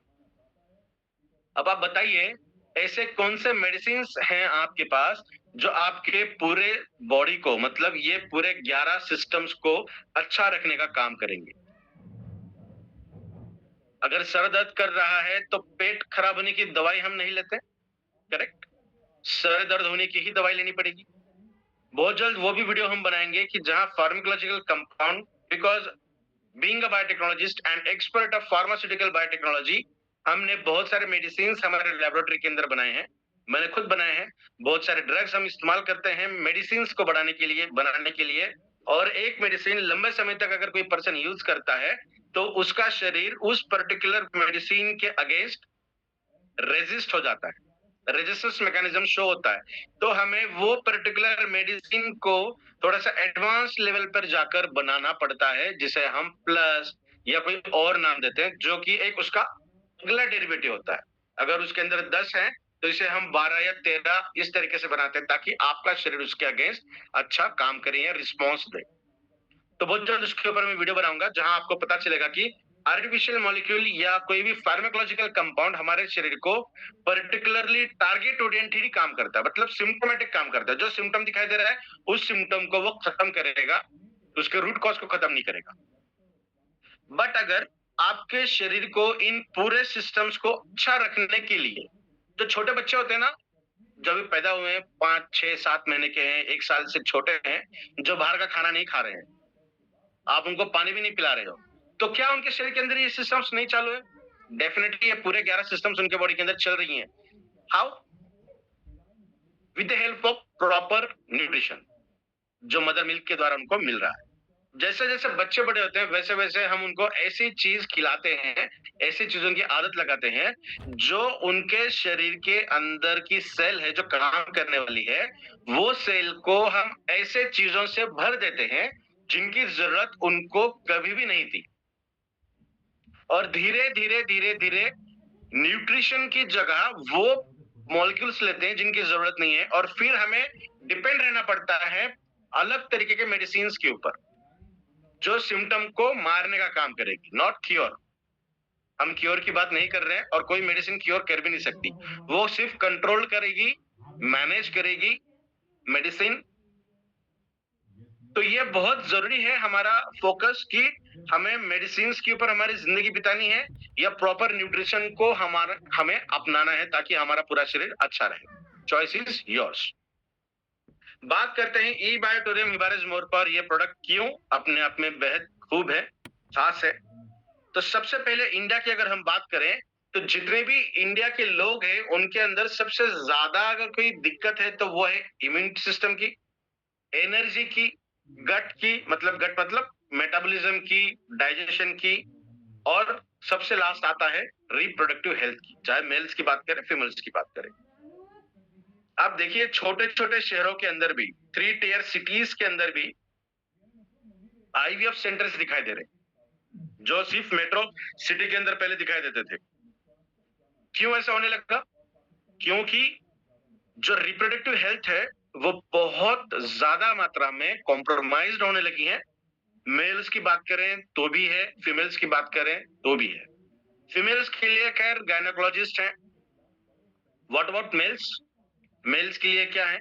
अब आप बताइए, ऐसे कौन से मेडिसिन हैं आपके पास जो आपके पूरे बॉडी को, मतलब ये पूरे 11 सिस्टम्स को अच्छा रखने का काम करेंगे? अगर सर दर्द कर रहा है तो पेट खराब होने की दवाई हम नहीं लेते, करेक्ट? सर दर्द होने की ही दवाई लेनी पड़ेगी। बहुत जल्द वो भी वीडियो हम बनाएंगे कि जहां pharmacological compound, because being a biotechnologist and expert of pharmaceutical biotechnology, हमने बहुत सारे मेडिसिन हमारे लेबोरेटरी के अंदर बनाए हैं, मैंने खुद बनाए हैं। बहुत सारे ड्रग्स हम इस्तेमाल करते हैं मेडिसिन को बनाने के लिए। और एक मेडिसिन लंबे समय तक अगर कोई पर्सन यूज करता है तो उसका शरीर उस पर्टिकुलर मेडिसिन के अगेंस्ट रेजिस्ट हो जाता है, रेजिस्टेंस मैकेनिज्म शो होता है। तो हमें वो पर्टिकुलर मेडिसिन को थोड़ा सा एडवांस लेवल पर जाकर बनाना पड़ता है, जिसे हम प्लस या कोई और नाम देते हैं, जो कि एक उसका अगला डेरिवेटिव होता है। अगर उसके अंदर 10 है तो इसे हम 12 या 13 इस तरीके से बनाते हैं ताकि आपका शरीर उसके अगेंस्ट अच्छा काम करे या रिस्पॉन्स दे। तो बहुत जल्द उसके ऊपर मैं वीडियो बनाऊंगा जहां आपको पता चलेगा कि आर्टिफिशियल मॉलिक्यूल या कोई भी फार्माकोलॉजिकल कंपाउंड हमारे शरीर को पर्टिकुलरली टारगेट ओरिएंटेड काम करता है, मतलब सिम्टोमेटिक काम करता है। जो सिम्टम दिखाई दे रहा है उस सिम्टम को वो खत्म करेगा, उसके रूट कॉज को खत्म नहीं करेगा। बट अगर आपके शरीर को इन पूरे सिस्टम्स को अच्छा रखने के लिए, जो छोटे बच्चे होते हैं ना, जो भी पैदा हुए हैं, 5 6 7 महीने के हैं, 1 साल से छोटे हैं, जो बाहर का खाना नहीं खा रहे हैं, आप उनको पानी भी नहीं पिला रहे हो, तो क्या उनके शरीर के अंदर ये सिस्टम्स नहीं चालू है? डेफिनेटली ये पूरे 11 सिस्टम्स उनके बॉडी के अंदर चल रही हैं। How? With the help of proper nutrition, जो मदर मिल्क के द्वारा उनको मिल रहा है। जैसे जैसे बच्चे बड़े होते हैं वैसे वैसे हम उनको ऐसी चीज खिलाते हैं, ऐसी चीजों की आदत लगाते हैं जो उनके शरीर के अंदर की सेल है जो काम करने वाली है, वो सेल को हम ऐसे चीजों से भर देते हैं जिनकी जरूरत उनको कभी भी नहीं थी। और धीरे धीरे धीरे धीरे न्यूट्रिशन की जगह वो मॉलिक्यूल्स लेते हैं जिनकी जरूरत नहीं है, और फिर हमें डिपेंड रहना पड़ता है अलग तरीके के मेडिसिन के ऊपर जो सिम्टम को मारने का काम करेगी, नॉट क्योर। हम क्योर की बात नहीं कर रहे हैं और कोई मेडिसिन क्योर कर भी नहीं सकती, वो सिर्फ कंट्रोल करेगी, मैनेज करेगी मेडिसिन। तो ये बहुत जरूरी है हमारा फोकस कि हमें मेडिसिन के ऊपर हमारी जिंदगी बितानी है या प्रॉपर न्यूट्रिशन को हमें अपनाना है ताकि हमारा पूरा शरीर अच्छा रहे। Choice is yours. बात करते हैं ई बायोटोरियम हिबारिस मोरपर, ये प्रोडक्ट क्यों अपने आप में बेहद खूब है, खास है। तो सबसे पहले इंडिया की अगर हम बात करें तो जितने भी इंडिया के लोग हैं उनके अंदर सबसे ज्यादा अगर कोई दिक्कत है तो वो है इम्यूनिटी सिस्टम की, एनर्जी की, गट की, मतलब गट मतलब मेटाबॉलिज्म की, डाइजेशन की, और सबसे लास्ट आता है रिप्रोडक्टिव हेल्थ की, चाहे मेल्स की बात करें, फीमेल्स की बात करें। आप देखिए छोटे-छोटे शहरों के अंदर भी, 3 टियर सिटीज के अंदर भी आईवीएफ सेंटर्स दिखाई दे रहे हैं, जो सिर्फ मेट्रो सिटी के अंदर पहले दिखाई देते थे। क्यों ऐसा होने लगा? क्योंकि जो रिप्रोडक्टिव हेल्थ है, वो बहुत ज़्यादा मात्रा में कॉम्प्रोमाइज़्ड होने लगी है। मेल्स की बात करें तो भी है, फीमेल्स की बात करें तो भी है। फीमेल्स के लिए खैर गायनेकोलॉजिस्ट हैं। What about mails? मेल्स के लिए क्या है?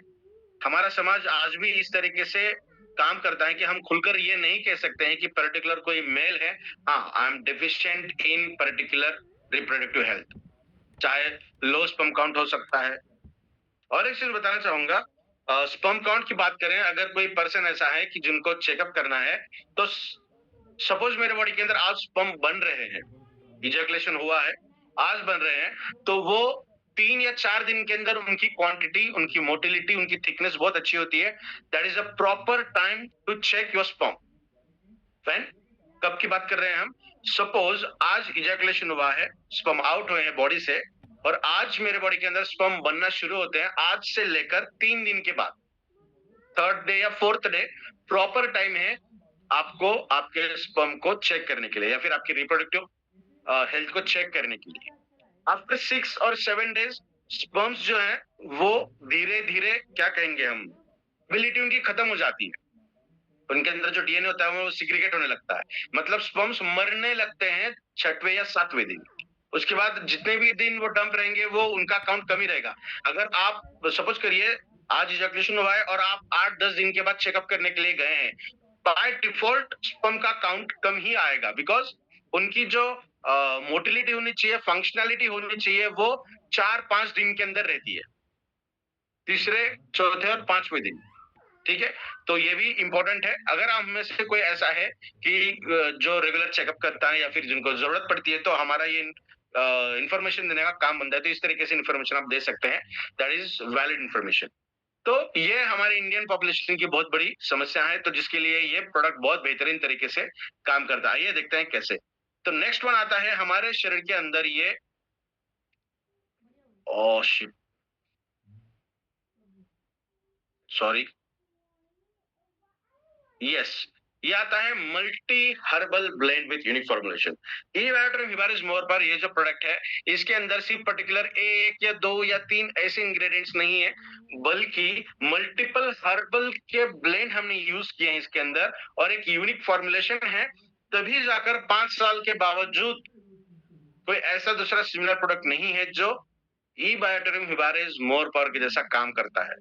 हमारा समाज आज भी इस तरीके से काम करता है कि हम खुलकर ये नहीं कह सकते हैं कि पर्टिकुलर कोई मेल है, हाँ, I am deficient in particular reproductive health. चाहे लो स्पर्म काउंट हो सकता है। और एक चीज बताना चाहूंगा, स्पर्म काउंट की बात करें, अगर कोई पर्सन ऐसा है कि जिनको चेकअप करना है, तो सपोज मेरे बॉडी के अंदर आज स्पर्म बन रहे हैं, इजैकुलेशन हुआ है, आज बन रहे हैं, तो वो 3 या 4 दिन के अंदर उनकी क्वांटिटी, उनकी मोटिलिटी, उनकी थिकनेस बहुत अच्छी होती है। That is a proper time to check your sperm. When? कब की बात कर रहे हैं हम? सपोज आज इजैकुलेशन हुआ है, स्पर्म आउट हुए हैं बॉडी से, और आज मेरे बॉडी के अंदर स्पर्म बनना शुरू होते हैं, आज से लेकर 3 दिन के बाद, 3rd डे या 4th डे प्रॉपर टाइम है आपको आपके स्पर्म को चेक करने के लिए, या फिर आपकी रिप्रोडक्टिव हेल्थ को चेक करने के लिए। आफ्टर 6 और 7 डेज स्पर्म्स जो है वो धीरे धीरे, क्या कहेंगे हम, एबिलिटी उनकी खत्म हो जाती है। उनके अंदर जो डीएनए होता है वो सिग्रीगेट होने लगता है, मतलब स्पर्म्स मरने लगते हैं 6वें या 7वें दिन। उसके बाद जितने भी दिन वो डंप रहेंगे, वो उनका काउंट कम ही रहेगा। अगर आप सपोज करिए आज इजैकुलेशन हुआ है और आप 8-10 दिन के बाद चेकअप करने के लिए गए हैं, बाय डिफॉल्ट स्पर्म का काउंट कम ही आएगा, बिकॉज उनकी जो मोटिलिटी होनी चाहिए, फंक्शनैलिटी होनी चाहिए, वो 4-5 दिन के अंदर रहती है, तीसरे, चौथे और 5वें दिन। ठीक है? तो ये भी इम्पोर्टेंट है। अगर आप में से कोई ऐसा है कि जो रेगुलर चेकअप करता है या फिर जिनको ज़रूरत पड़ती है, तो हमारा ये इन्फॉर्मेशन देने का काम बनता है, तो इस तरीके से इन्फॉर्मेशन आप दे सकते हैं। That is valid information. तो ये हमारे इंडियन पॉपुलेशन की बहुत बड़ी समस्या है, तो जिसके लिए ये प्रोडक्ट बहुत बेहतरीन तरीके से काम करता है। आइए देखते हैं कैसे। तो नेक्स्ट वन आता है हमारे शरीर के अंदर ये, ओह शिट! सॉरी। यस, ये आता है multi herbal blend with unique formulation. E बायोटर्म हिबारिस मोर पर ये जो प्रोडक्ट है, इसके अंदर सिर्फ पर्टिकुलर 1 या 2 या 3 ऐसे इंग्रेडिएंट्स नहीं है, बल्कि मल्टीपल हर्बल के ब्लेंड हमने यूज किए हैं इसके अंदर, और एक यूनिक फॉर्मुलेशन है। तभी जाकर 5 साल के बावजूद कोई ऐसा दूसरा सिमिलर प्रोडक्ट नहीं है जो ई बायोटर्म हिबारिस मोर पावर के जैसा काम करता है।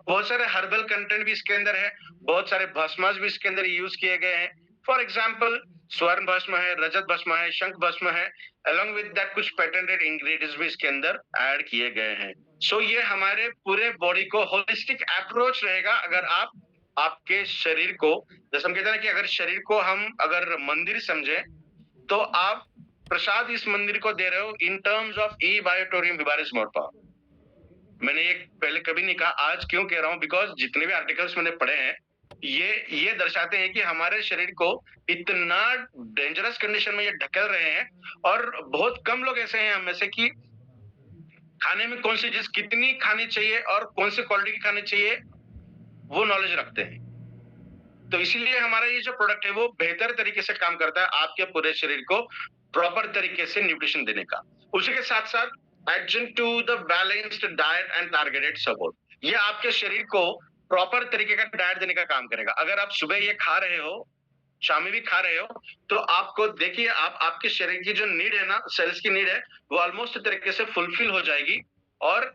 बहुत सारे हर्बल कंटेंट भी इसके अंदर है, बहुत सारे भस्मास भी इसके अंदर यूज किए गए हैं। फॉर एग्जाम्पल स्वर्ण भस्म है, रजत भस्म है, शंख भस्म है, अलॉन्ग विद दैट कुछ पेटेंटेड इंग्रेडिएंट्स भी इसके अंदर ऐड किए गए हैं। सो ये हमारे पूरे बॉडी को होलिस्टिक अप्रोच रहेगा। अगर आप आपके शरीर को, जैसे हम कहते हैं कि अगर शरीर को हम अगर मंदिर समझे, तो आप प्रसाद इस मंदिर को दे रहे हो इन टर्म्स ऑफ ई बायोटोरियम हिबारिस मोर। मैंने ये पहले कभी नहीं कहा, आज क्यों कह रहा हूँ, बिकॉज जितने भी आर्टिकल्स मैंने पढ़े हैं, ये दर्शाते हैं कि हमारे शरीर को इतना डेंजरस कंडीशन में ये ढकेल रहे हैं, और बहुत कम लोग ऐसे हैं हम में से कि खाने में कौन सी चीज कितनी खानी चाहिए और कौन सी क्वालिटी की खानी चाहिए, वो नॉलेज रखते हैं। तो इसीलिए हमारा ये जो प्रोडक्ट है वो बेहतर तरीके से काम करता है आपके पूरे शरीर को प्रॉपर तरीके से न्यूट्रिशन देने का। उसी के साथ साथ adjunct to the balanced diet and targeted support, ये आपके शरीर को प्रॉपर तरीके का डाइट देने का काम करेगा। अगर आप सुबह ये खा रहे हो, शाम में भी खा रहे हो, तो आपको देखिए आप आपके शरीर की जो नीड है ना, सेल्स की नीड है, वो ऑलमोस्ट तरीके से फुलफिल हो जाएगी, और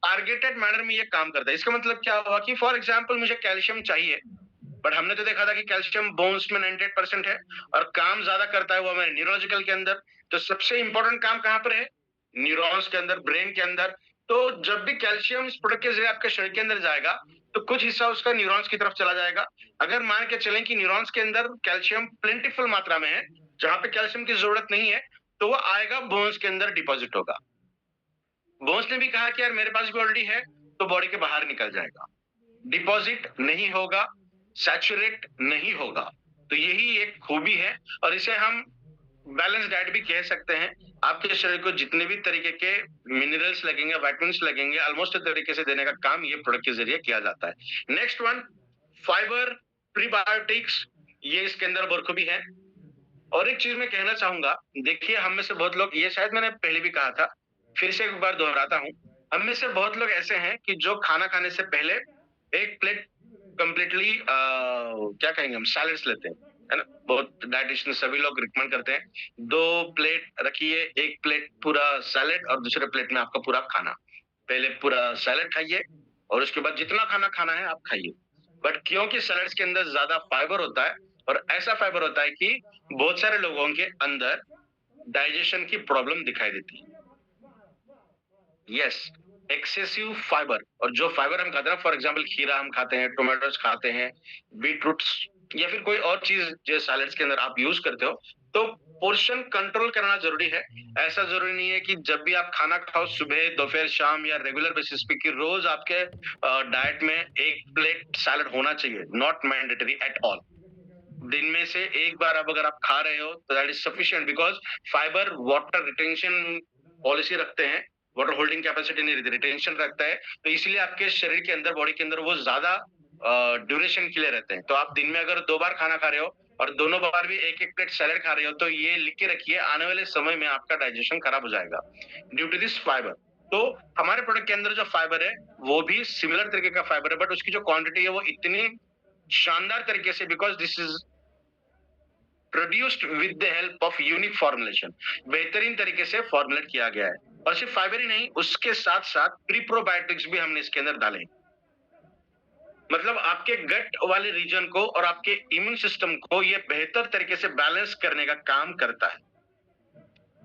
टारगेटेड मैनर में ये काम करता है। इसका मतलब क्या हुआ कि फॉर एग्जाम्पल मुझे कैल्शियम चाहिए, बट हमने तो देखा था कि कैल्शियम बोन्स में 98% है, और काम ज्यादा करता है वो हमारे न्यूरोलॉजिकल के अंदर। तो सबसे इंपॉर्टेंट काम कहाँ पर है? न्यूरॉन्स के अंदर, ब्रेन के अंदर। तो जब भी कैल्शियम इस प्रोडक्ट के जरिए आपके शरीर के अंदर जाएगा, तो कुछ हिस्सा उसका न्यूरॉन्स की तरफ चला जाएगा। अगर मान के चलें कि न्यूरॉन्स के अंदर कैल्शियम प्लेंटिफुल मात्रा में है, जहां पे कैल्शियम की जरूरत नहीं है, तो वो आएगा बोन्स के अंदर डिपॉजिट होगा। बोन्स ने भी कहा कि यार मेरे पास भी ऑलरेडी है, तो बॉडी के बाहर निकल जाएगा, डिपॉजिट नहीं होगा, सैचुरेट नहीं होगा। तो यही एक खूबी है, और इसे हम बैलेंस डाइट भी कह सकते हैं। आपके शरीर को जितने भी तरीके के मिनरल्स लगेंगे, विटामिन्स लगेंगे, ऑलमोस्ट तरीके से देने का काम ये प्रोडक्ट के ज़रिए किया जाता है। नेक्स्ट वन, फाइबर, प्रीबायोटिक्स, ये इसके अंदर बखूबी है। और एक चीज़ मैं कहना चाहूँगा, देखिए हम में से बहुत लोग, ये शायद मैंने पहले भी कहा था, फिर से एक बार दोहराता हूँ, हम में से बहुत लोग ऐसे हैं कि जो खाना खाने से पहले 1 प्लेट कंप्लीटली क्या कहेंगे हम, सैलेड्स लेते हैं, है ना? बहुत डायटीशियन सभी लोग रिकमेंड करते हैं, 2 प्लेट रखिए, 1 प्लेट पूरा सैलेड और दूसरे प्लेट में आपका पूरा खाना। पहले पूरा सैलेड खाइए और उसके बाद जितना खाना खाना है आप खाइए। बट क्योंकि सैलेड्स के अंदर ज़्यादा फाइबर होता है और ऐसा फाइबर होता है कि बहुत सारे लोगों के अंदर डाइजेशन की प्रॉब्लम दिखाई देती है। यस, एक्सेसिव फाइबर, और जो फाइबर हम खाते हैं, फॉर एग्जांपल खीरा हम खाते हैं, टोमेटोज खाते हैं, बीटरूट्स या फिर कोई और चीज जो सैलेड्स के अंदर आप यूज करते हो, तो पोर्शन कंट्रोल करना जरूरी है। ऐसा जरूरी नहीं है कि जब भी आप खाना खाओ, सुबह, दोपहर, शाम या रेगुलर बेसिस पे, कि रोज आपके डाइट में 1 प्लेट सैलेड होना चाहिए। Not mandatory at all. दिन में से 1 बार अब अगर आप खा रहे हो तो that is sufficient, because fibre water retention policy रखते हैं, वाटर होल्डिंग कैपेसिटी नहीं, रिटेंशन रखता है, तो इसलिए आपके शरीर के अंदर, बॉडी के अंदर वो ज़्यादा ड्यूरेशन के लिए रहते हैं। तो आप दिन में अगर 2 बार खाना खा रहे हो और दोनों बार भी 1-1 प्लेट सैलेड खा रहे हो, तो ये लिख के रखिए, आने वाले समय में आपका डाइजेशन खराब हो जाएगा ड्यू टू दिस फाइबर। तो हमारे प्रोडक्ट के अंदर जो फाइबर है, वो भी सिमिलर तरीके का फाइबर है, बट उसकी जो क्वांटिटी है वो इतनी शानदार तरीके से, because this is produced with the help of unique formulation, बेहतरीन तरीके से फॉर्मुलेट किया गया है। और सिर्फ फाइबर ही नहीं, उसके साथ साथ प्रीप्रोबायोटिक्स भी हमने इसके अंदर डाले हैं। मतलब आपके गट वाले रीजन को और आपके इम्यून सिस्टम को ये बेहतर तरीके से बैलेंस करने का काम करता है।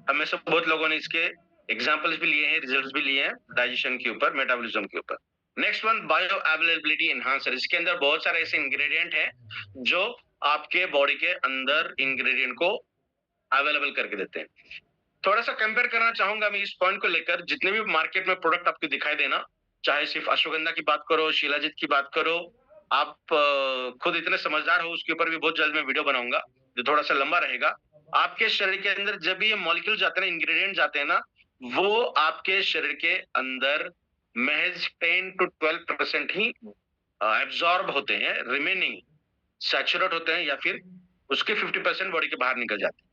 हमें से बहुत लोगों ने इसके एग्जांपल्स भी लिए हैं, रिजल्ट्स भी लिए हैं डाइजेशन के ऊपर, मेटाबॉलिज्म के ऊपर। Next one, bio availability enhancer. इसके अंदर बहुत सारे ऐसे इंग्रेडिएंट हैं जो आपके बॉडी के अंदर इंग्रेडिएंट को अवेलेबल करके देते हैं। थोड़ा-सा कंपेयर करना चाहूँगा मैं इस पॉइंट को लेकर, जितने भी मार्केट में प्रोडक्ट आपको दिखाई देना, चाहे सिर्फ अश्वगंधा की बात करो, शिलाजीत की बात करो, आप खुद इतने समझदार हो, उसके ऊपर भी बहुत जल्द मैं वीडियो बनाऊँगा, जो थोड़ा-सा लंबा रहेगा। आपके शरीर के अंदर जब भी ये मॉलिक्यूल जाते हैं ना, इंग्रीडिएंट जाते हैं ना, वो आपके शरीर के अंदर महज़ 10 टू 12% ही एब्ज़ॉर्ब होते हैं, रिमेनिंग सैचुरेट होते हैं या फिर उसके 50% बॉडी के बाहर निकल जाते हैं।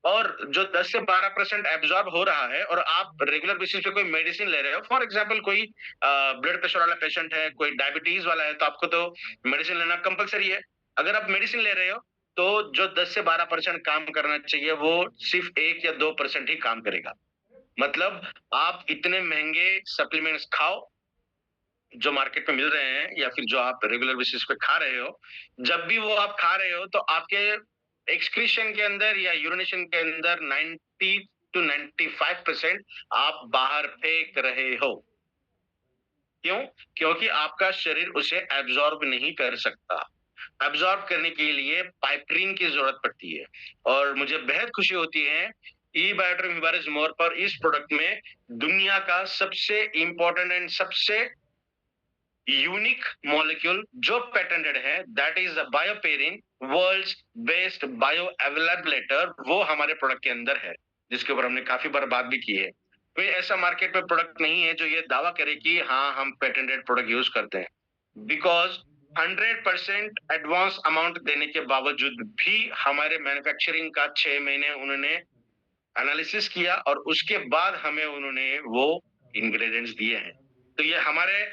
और जो 10 से 12% एब्जॉर्ब हो रहा है और आप रेगुलर बेसिस पे कोई मेडिसिन ले रहे हो, फॉर एग्जांपल कोई ब्लड प्रेशर वाला पेशेंट है, कोई डायबिटीज वाला है, तो आपको तो मेडिसिन लेना कंपलसरी है। अगर आप मेडिसिन ले रहे हो तो जो 10 से 12% काम करना चाहिए वो सिर्फ 1 या 2% ही काम करेगा। मतलब आप इतने महंगे सप्लीमेंट्स खाओ जो मार्केट में मिल रहे हैं या फिर जो आप रेगुलर बेसिस पे खा रहे हो, जब भी वो आप खा रहे हो तो आपके एक्सक्रीशन के अंदर या यूरिनेशन के अंदर 90 टू 95% आप बाहर फेंक रहे हो। क्यों? क्योंकि आपका शरीर उसे एब्जॉर्ब नहीं कर सकता। एब्जॉर्ब करने के लिए पाइपरीन की जरूरत पड़ती है। और मुझे बेहद खुशी होती है, ई बायोट्रिम हिबारिस मोर पर इस प्रोडक्ट में दुनिया का सबसे इंपॉर्टेंट एंड सबसे यूनिक मॉलिक्यूल जो पेटेंटेड है, that is the BioPerine, world's best bio अवेलेबलेटर, वो हमारे प्रोडक्ट के अंदर है, जिसके ऊपर हमने काफी बार बात भी की है। कोई ऐसा मार्केट में प्रोडक्ट नहीं है जो ये दावा करे कि हाँ हम पेटेंटेड प्रोडक्ट यूज करते हैं, बिकॉज 100% एडवांस अमाउंट देने के बावजूद भी हमारे मैन्युफैक्चरिंग का 6 महीने उन्होंने एनालिसिस किया और उसके बाद हमें उन्होंने वो इंग्रेडिएंट्स दिए हैं। तो ये हमारे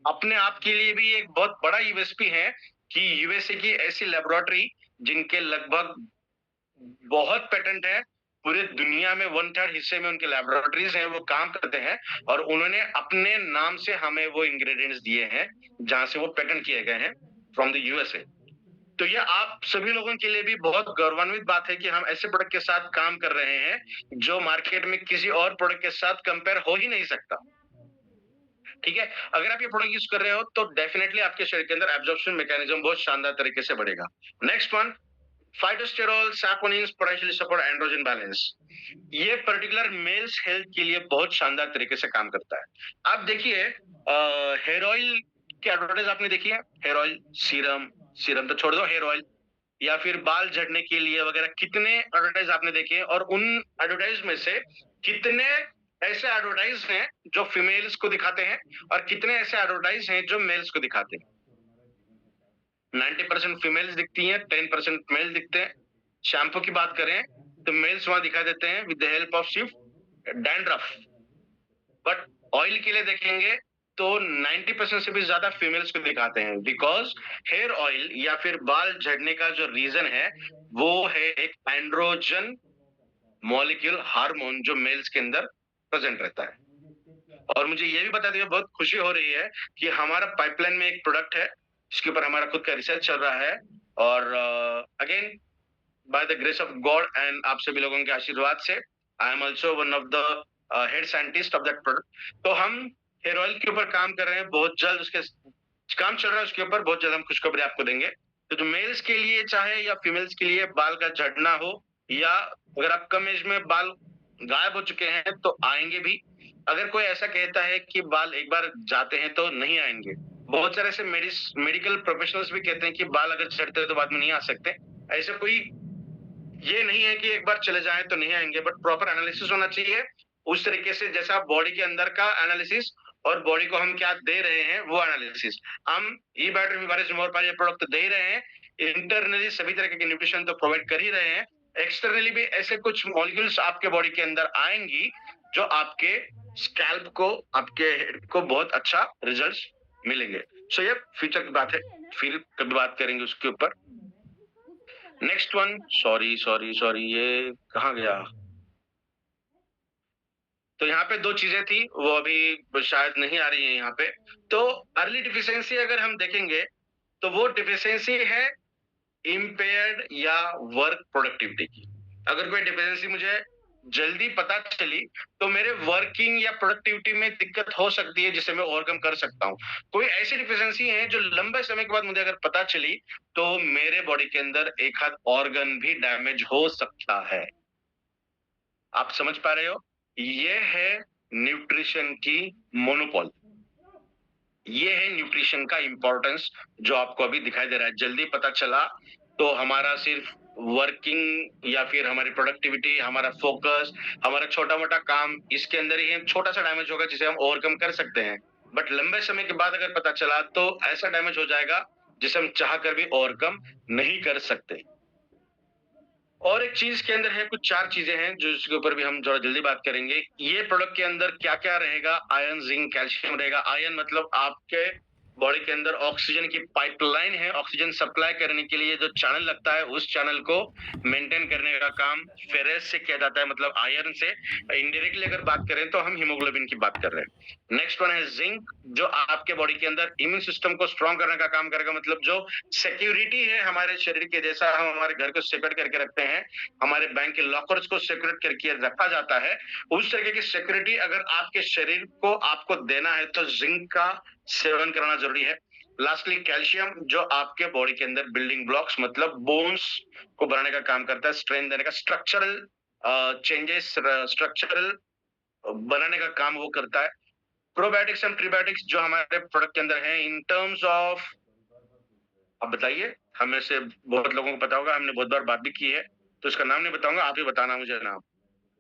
अपने आप के लिए भी एक बहुत बड़ा यूएसपी है कि यूएसए की ऐसी लेबोरेटरी जिनके लगभग बहुत पेटेंट है, पूरे दुनिया में 1/3 हिस्से में उनके लेबोरेटरीज हैं, वो काम करते हैं और उन्होंने अपने नाम से हमें वो इंग्रेडिएंट्स दिए हैं जहां से वो पेटेंट किए गए हैं फ्रॉम द यूएसए। तो ये आप सभी लोगों के लिए भी बहुत गौरवान्वित बात है कि हम ऐसे प्रोडक्ट के साथ काम कर रहे हैं जो मार्केट में किसी और प्रोडक्ट के साथ कंपेयर हो ही नहीं सकता। ठीक है? अगर आप ये प्रोडक्ट यूज़ कर रहे हो तो डेफिनिटली आपके शरीर के अंदर एब्जॉर्प्शन मैकेनिज्म बहुत शानदार तरीके से बढ़ेगा। Next one, phytosterol, saponins potentially support androgen balance. ये पर्टिकुलर मेल्स हेल्थ के लिए बहुत शानदार तरीके से काम करता है। आप देखिए हेयर ऑयल की एडवर्टाइज आपने देखी है? हेयर ऑयल, सीरम, सीरम तो छोड़ दो, हेयर ऑयल। या फिर बाल झड़ने के लिए वगैरह कितने एडवर्टाइज आपने देखे हैं, और उन एडवर्टाइज में से कितने ऐसे एडवर्टाइज हैं जो फीमेल्स को दिखाते हैं और कितने ऐसे एडवर्टाइज हैं जो मेल्स को दिखाते हैं? 90% फीमेल्स दिखती हैं, 10% मेल दिखते हैं। शैम्पू की बात करें तो मेल्स वहां दिखाई देते हैं विद द हेल्प ऑफ सिर्फ डैंड्रफ, बट ऑयल के लिए देखेंगे तो 90% से भी ज्यादा फीमेल्स को दिखाते हैं, बिकॉज हेयर ऑयल या फिर बाल झड़ने का जो रीजन है वो है एक एंड्रोजन मॉलिक्यूल हार्मोन जो मेल्स के अंदर प्रेजेंट रहता है। और मुझे ये भी बताते हुए बहुत खुशी हो रही है कि हमारा पाइपलाइन में एक प्रोडक्ट है जिसके ऊपर हमारा खुद का रिसर्च चल रहा है, और again by the grace of God and आप सभी लोगों के आशीर्वाद से I am also one of the head scientist of that product. तो हम हेयर ऑयल के ऊपर काम कर रहे हैं, बहुत जल्द उसके काम चल रहा है, उसके ऊपर बहुत जल्द हम खुशखबरी आपको देंगे। तो जो मेल्स के लिए चाहे या फीमेल्स के लिए बाल का झड़ना हो, या अगर आप कम एज में बाल गायब हो चुके हैं तो आएंगे भी। अगर कोई ऐसा कहता है कि बाल एक बार जाते हैं तो नहीं आएंगे, बहुत सारे ऐसे मेडिकल प्रोफेशनल्स भी कहते हैं कि बाल अगर झड़ते हैं तो बाद में नहीं आ सकते। ऐसा कोई ये नहीं है कि एक बार चले जाएं तो नहीं आएंगे, बट प्रॉपर एनालिसिस होना चाहिए उस तरीके से जैसा बॉडी के अंदर का एनालिसिस और बॉडी को हम क्या दे रहे हैं वो एनालिसिस। हम ई बैटरी विवारिस मोर ये प्रोडक्ट तो दे ही रहे हैं, इंटरनली सभी तरह के न्यूट्रिशन तो प्रोवाइड कर ही रहे हैं, एक्सटर्नली भी ऐसे कुछ मॉलिक्यूल्स आपके बॉडी के अंदर आएंगी जो आपके स्कैल्प को, आपके हेड को बहुत अच्छा रिजल्ट्स मिलेंगे। सो ये फ्यूचर की बात है, फिर कभी बात करेंगे उसके ऊपर। Next one, sorry sorry sorry, ये कहाँ गया? तो यहाँ पे 2 चीजें थी, वो अभी शायद नहीं आ रही है यहाँ पे। तो अर्ली डिफिशियंसी अगर हम देखेंगे तो वो डिफिशियंसी है इम्पेयर्ड या वर्क प्रोडक्टिविटी की। अगर कोई डिफिशियंसी मुझे जल्दी पता चली तो मेरे वर्किंग या प्रोडक्टिविटी में दिक्कत हो सकती है जिसे मैं ओवरकम कर सकता हूँ। कोई ऐसी डिफिशियंसी है जो लंबे समय के बाद मुझे अगर पता चली तो मेरे बॉडी के अंदर एक आध ऑर्गन भी डैमेज हो सकता है। आप समझ पा रहे हो? ये है न्यूट्रिशन की मोनोपोल, ये है न्यूट्रिशन का इंपॉर्टेंस जो आपको अभी दिखाई दे रहा है। जल्दी पता चला तो हमारा सिर्फ वर्किंग या फिर हमारी प्रोडक्टिविटी, हमारा फोकस, हमारा छोटा मोटा काम, इसके अंदर ही छोटा सा डैमेज होगा जिसे हम ओवरकम कर सकते हैं। बट लंबे समय के बाद अगर पता चला तो ऐसा डैमेज हो जाएगा जिसे हम चाह कर भी ओवरकम नहीं कर सकते। और एक चीज के अंदर है, कुछ 4 चीजें हैं जो इसके ऊपर भी हम थोड़ा जल्दी बात करेंगे। ये प्रोडक्ट के अंदर क्या-क्या रहेगा? आयरन, जिंक, कैल्शियम रहेगा। आयरन मतलब आपके बॉडी के अंदर ऑक्सीजन की पाइपलाइन है, ऑक्सीजन सप्लाई करने के लिए जो चैनल लगता है उस चैनल को मेंटेन करने का काम फेरस से किया जाता है, मतलब आयरन से। इनडायरेक्टली अगर बात करें तो हम हीमोग्लोबिन की बात कर रहे हैं। नेक्स्ट वन है जिंक, जो आपके बॉडी के अंदर इम्यून सिस्टम को स्ट्रांग करने का काम करेगा, मतलब जो सिक्योरिटी है हमारे शरीर के, जैसा हम हमारे घर को सिक्योर करके रखते हैं, हमारे बैंक के लॉकर्स को सिक्योर करके रखा जाता है, उस तरीके की सिक्योरिटी अगर आपके शरीर को आपको देना है तो जिंक का सेवन करना जरूरी है। लास्टली कैल्शियम, जो आपके बॉडी के अंदर बिल्डिंग ब्लॉक्स मतलब बोन्स को बनाने का काम करता है, स्ट्रेंथ देने का, स्ट्रक्चरल चेंजेस, स्ट्रक्चरल बनाने का काम वो करता है। प्रोबायोटिक्स एंड प्रीबायोटिक्स जो हमारे प्रोडक्ट के अंदर है, इन टर्म्स ऑफ, आप बताइए, हमें से बहुत लोगों को पता होगा, हमने बहुत बार बात भी की है, तो इसका नाम नहीं बताऊंगा, आप ही बताना मुझे नाम।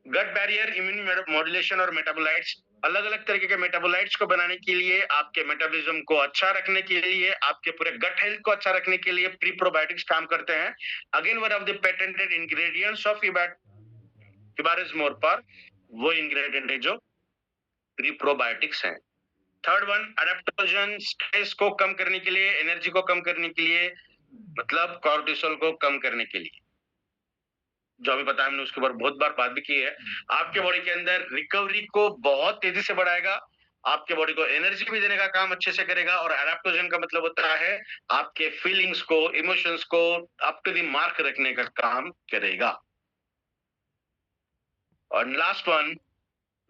गट बैरियर, इम्यून मॉड्यूलेशन और मेटाबोलाइट्स, अलग अलग तरीके के मेटाबोलाइट्स को बनाने के लिए, आपके मेटाबॉलिज्म को अच्छा रखने के लिए, आपके पूरे गट हेल्थ को अच्छा रखने के लिए प्री प्रोबायोटिक्स काम करते हैं। Again one of the patented ingredients of इबारिज्मोर पर वो इंग्रेडिएंट है जो प्री प्रोबायोटिक्स है। थर्ड वन, अडेप्टोजन, स्ट्रेस को कम करने के लिए, एनर्जी को कम करने के लिए, मतलब कॉर्टिसोल को कम करने के लिए, जो अभी पता है, हमने उसके ऊपर बहुत बार बात भी की है। आपके बॉडी के अंदर रिकवरी को बहुत तेजी से बढ़ाएगा, आपके बॉडी को एनर्जी भी देने का काम अच्छे से करेगा, और एडेप्टोजन का मतलब होता है आपके फीलिंग्स को, इमोशंस को अप टू द मार्क रखने का काम करेगा। और लास्ट वन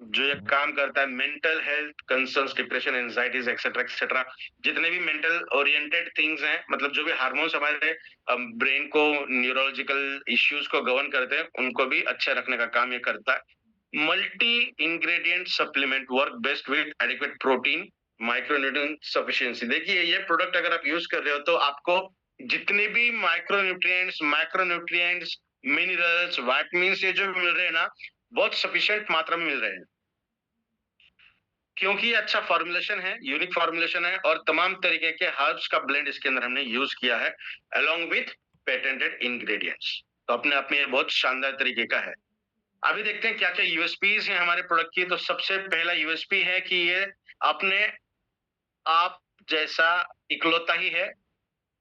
जो ये काम करता है, mental health concerns, depression, anxieties etcetera etcetera, जितने भी मेंटल ओरिएंटेड थिंग्स हैं, मतलब जो भी हार्मोन्स हमारे ब्रेन को, न्यूरोलॉजिकल इश्यूज को गवर्न करते हैं, उनको भी अच्छा रखने का काम ये करता है। Multi ingredient supplement work best with adequate protein, micronutrient sufficiency. देखिए ये प्रोडक्ट अगर आप यूज कर रहे हो तो आपको जितने भी माइक्रोन्यूट्रिएंट्स, मैक्रोन्यूट्रिएंट्स, मिनरल्स, विटामिन्स ये जो मिल रहे हैं ना, बहुत सफिशिएंट मात्रा में मिल रहे हैं। क्योंकि ये अच्छा फॉर्मुलेशन है, यूनिक फॉर्मुलेशन है और तमाम तरीके के हर्ब्स का ब्लेंड इसके अंदर हमने यूज किया है अलोंग विथ पेटेंटेड इंग्रेडिएंट्स। तो अपने आप में ये बहुत शानदार तरीके का है। अभी देखते हैं क्या-क्या यूएसपीज़ हैं हमारे प्रोडक्ट की। तो सबसे पहला यूएसपी है कि ये अपने आप जैसा इकलौता ही है,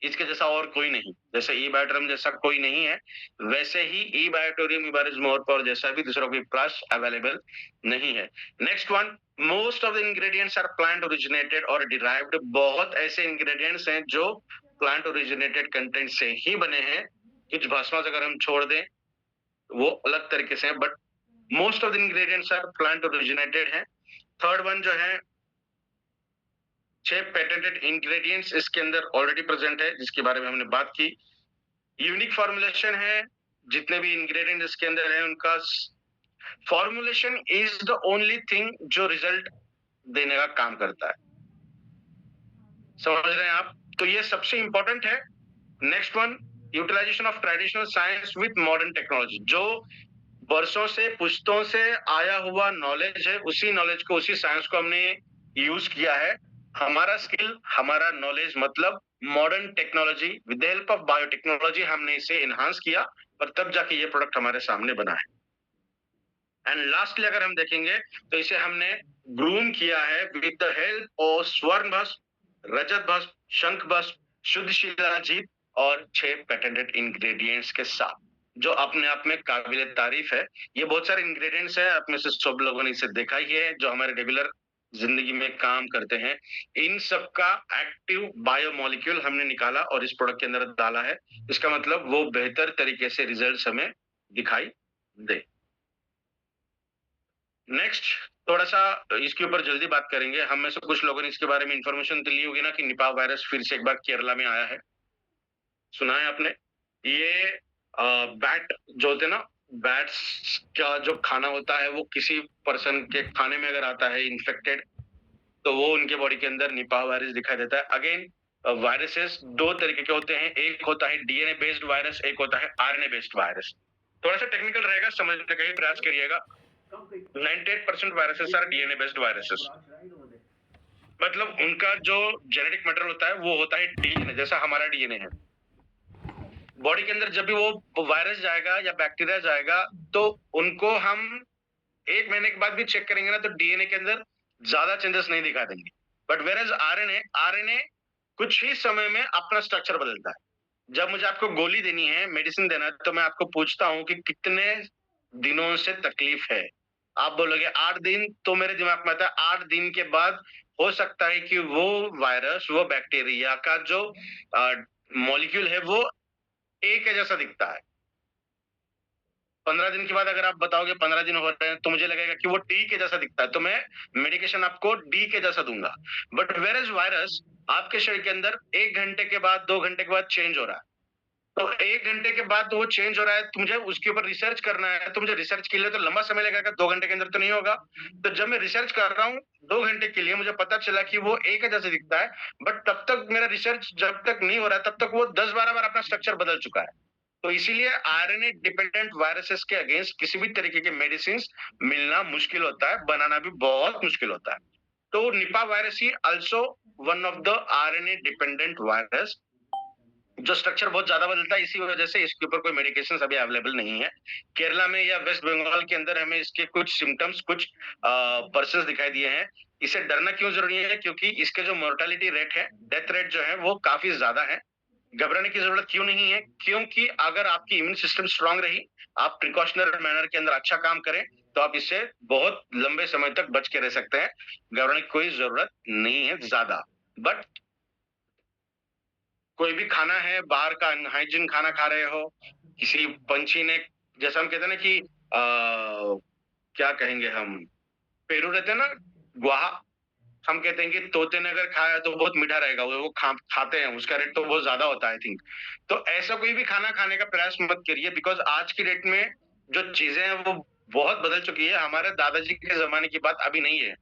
इसके जैसा और कोई नहीं। जैसे ई बायोटोरियम जैसा कोई नहीं है, वैसे ही ई बायोटोरियम इबारिज मोर पावर जैसा भी दूसरा कोई प्लस अवेलेबल नहीं है। Next one, most of the ingredients are plant originated और डिराइव्ड। बहुत ऐसे इंग्रेडिएंट्स हैं जो प्लांट ओरिजिनेटेड कंटेंट से ही बने हैं। कुछ भस्मास अगर हम छोड़ दें, वो अलग तरीके से हैं, but most of the ingredients are plant originated हैं। थर्ड वन जो है, 6 पेटेंटेड इंग्रेडिएंट्स इसके अंदर ऑलरेडी प्रेजेंट है, जिसके बारे में हमने बात की। यूनिक फॉर्मुलेशन है, जितने भी इंग्रेडिएंट इसके अंदर है उनका formulation is the only thing जो रिजल्ट देने का काम करता है। समझ रहे हैं आप? तो ये सबसे इंपॉर्टेंट है। Next one, utilization of traditional science with modern technology. जो वर्षों से, पुश्तों से आया हुआ नॉलेज है, उसी नॉलेज को, उसी साइंस को हमने यूज किया है। हमारा स्किल, हमारा नॉलेज मतलब modern technology with the help of biotechnology हमने इसे एनहांस किया और तब जाके ये प्रोडक्ट हमारे सामने बना है। एंड लास्टली अगर हम देखेंगे तो इसे हमने ग्रूम किया है विद द हेल्प ऑफ स्वर्ण भस्म, रजत भस्म, शंख भस्म, शुद्ध शिलाजीत और 6 पेटेंटेड इंग्रेडिएंट्स के साथ, जो अपने आप में काबिल तारीफ है। ये बहुत सारे इंग्रेडिएंट्स हैं, आप में से सब लोगों ने इसे देखा ही है, जो हमारे रेगुलर जिंदगी में काम करते हैं। इन सब का एक्टिव बायोमोलिक्यूल हमने निकाला और इस प्रोडक्ट के अंदर डाला है। इसका मतलब वो बेहतर तरीके से रिजल्ट्स हमें दिखाई दे। नेक्स्ट, थोड़ा-सा इसके ऊपर जल्दी बात करेंगे। हम में से कुछ लोगों ने इसके बारे में इन्फॉर्मेशन तो ली होगी ना कि निपाह वायरस फिर से एक बार केरला में आया है। सुना है आपने? ये बैट जो होते हैं ना, बैट्स का जो खाना होता है वो किसी पर्सन के खाने में अगर आता है इन्फेक्टेड, तो वो उनके बॉडी के अंदर निपाह वायरस दिखाई देता है। अगेन वायरसेस 2 तरीके के होते हैं, एक होता है डीएनए बेस्ड वायरस, एक होता है आरएनए बेस्ड वायरस। थोड़ा-सा टेक्निकल रहेगा, समझने का ही प्रयास करिएगा। 98% viruses are DNA based viruses. मतलब उनका जो जेनेटिक मटेरियल होता है वो होता है डीएनए, जैसा हमारा डीएनए है। बॉडी के अंदर जब भी वो वायरस जाएगा या बैक्टीरिया जाएगा, तो उनको हम 1 महीने के बाद भी चेक करेंगे ना, तो डीएनए के अंदर ज्यादा चेंजेस नहीं दिखा देंगे। बट वेयरएज आरएनए कुछ ही समय में अपना स्ट्रक्चर बदलता है। जब मुझे आपको गोली देनी है, मेडिसिन देना है, तो मैं आपको पूछता हूँ कि कितने दिनों से तकलीफ है। आप बोलोगे 8 दिन, तो मेरे दिमाग में आता है 8 दिन के बाद हो सकता है कि वो वायरस, वो बैक्टीरिया का जो मॉलिक्यूल है वो ए के जैसा दिखता है। 15 दिन के बाद अगर आप बताओगे 15 दिन हो रहे हैं, तो मुझे लगेगा कि वो डी के जैसा दिखता है, तो मैं मेडिकेशन आपको डी के जैसा दूंगा। बट वेयरएज वायरस आपके शरीर के अंदर 1 घंटे के बाद, 2 घंटे के बाद चेंज हो रहा है। तो 1 घंटे के बाद वो चेंज हो रहा है, तो मुझे उसके ऊपर रिसर्च करना है, तो मुझे रिसर्च के लिए तो लंबा समय लगेगा, 2 घंटे के अंदर तो नहीं होगा। तो जब मैं रिसर्च कर रहा हूँ 2 घंटे के लिए, मुझे पता चला कि वो ए के जैसे दिखता है, बट तब तक मेरा रिसर्च जब तक नहीं हो रहा है, तब तक वो 10-12 बार अपना स्ट्रक्चर बदल चुका है। तो इसीलिए आरएनए डिपेंडेंट वायरसेस के अगेंस्ट किसी भी तरीके के मेडिसिन मिलना मुश्किल होता है, बनाना भी बहुत मुश्किल होता है। तो Nipah virus he also one of the RNA dependent virus, जो स्ट्रक्चर बहुत ज्यादा बदलता है। इसी वजह से इसके ऊपर कोई मेडिकेशन अभी अवेलेबल नहीं है। केरला में या वेस्ट बंगाल के अंदर हमें इसके कुछ सिम्टम्स, कुछ पर्सन दिखाई दिए हैं। इसे डरना क्यों जरूरी है? क्योंकि इसके जो मोर्टालिटी रेट है, डेथ रेट जो है वो काफी ज्यादा है। घबराने की जरूरत क्यों नहीं है? क्योंकि अगर आपकी इम्यून सिस्टम स्ट्रांग रही, आप प्रिकॉशनरी मैनर के अंदर अच्छा काम करें, तो आप इससे बहुत लंबे समय तक बच के रह सकते हैं। घबराने की कोई जरूरत नहीं है ज्यादा। बट कोई भी खाना है, बाहर का अनहाइजीन खाना खा रहे हो, किसी पंछी ने, जैसा हम कहते हैं ना कि क्या कहेंगे हम, पेरू रहते हैं ना, गुहा, हम कहते हैं कि तोते ने अगर खाया तो बहुत मीठा रहेगा, वो खाते हैं, उसका रेट तो बहुत ज्यादा होता है आई थिंक। तो ऐसा कोई भी खाना खाने का प्रयास मत करिए, बिकॉज आज की डेट में जो चीजें हैं वो बहुत बदल चुकी है। हमारे दादाजी के जमाने की बात अभी नहीं है।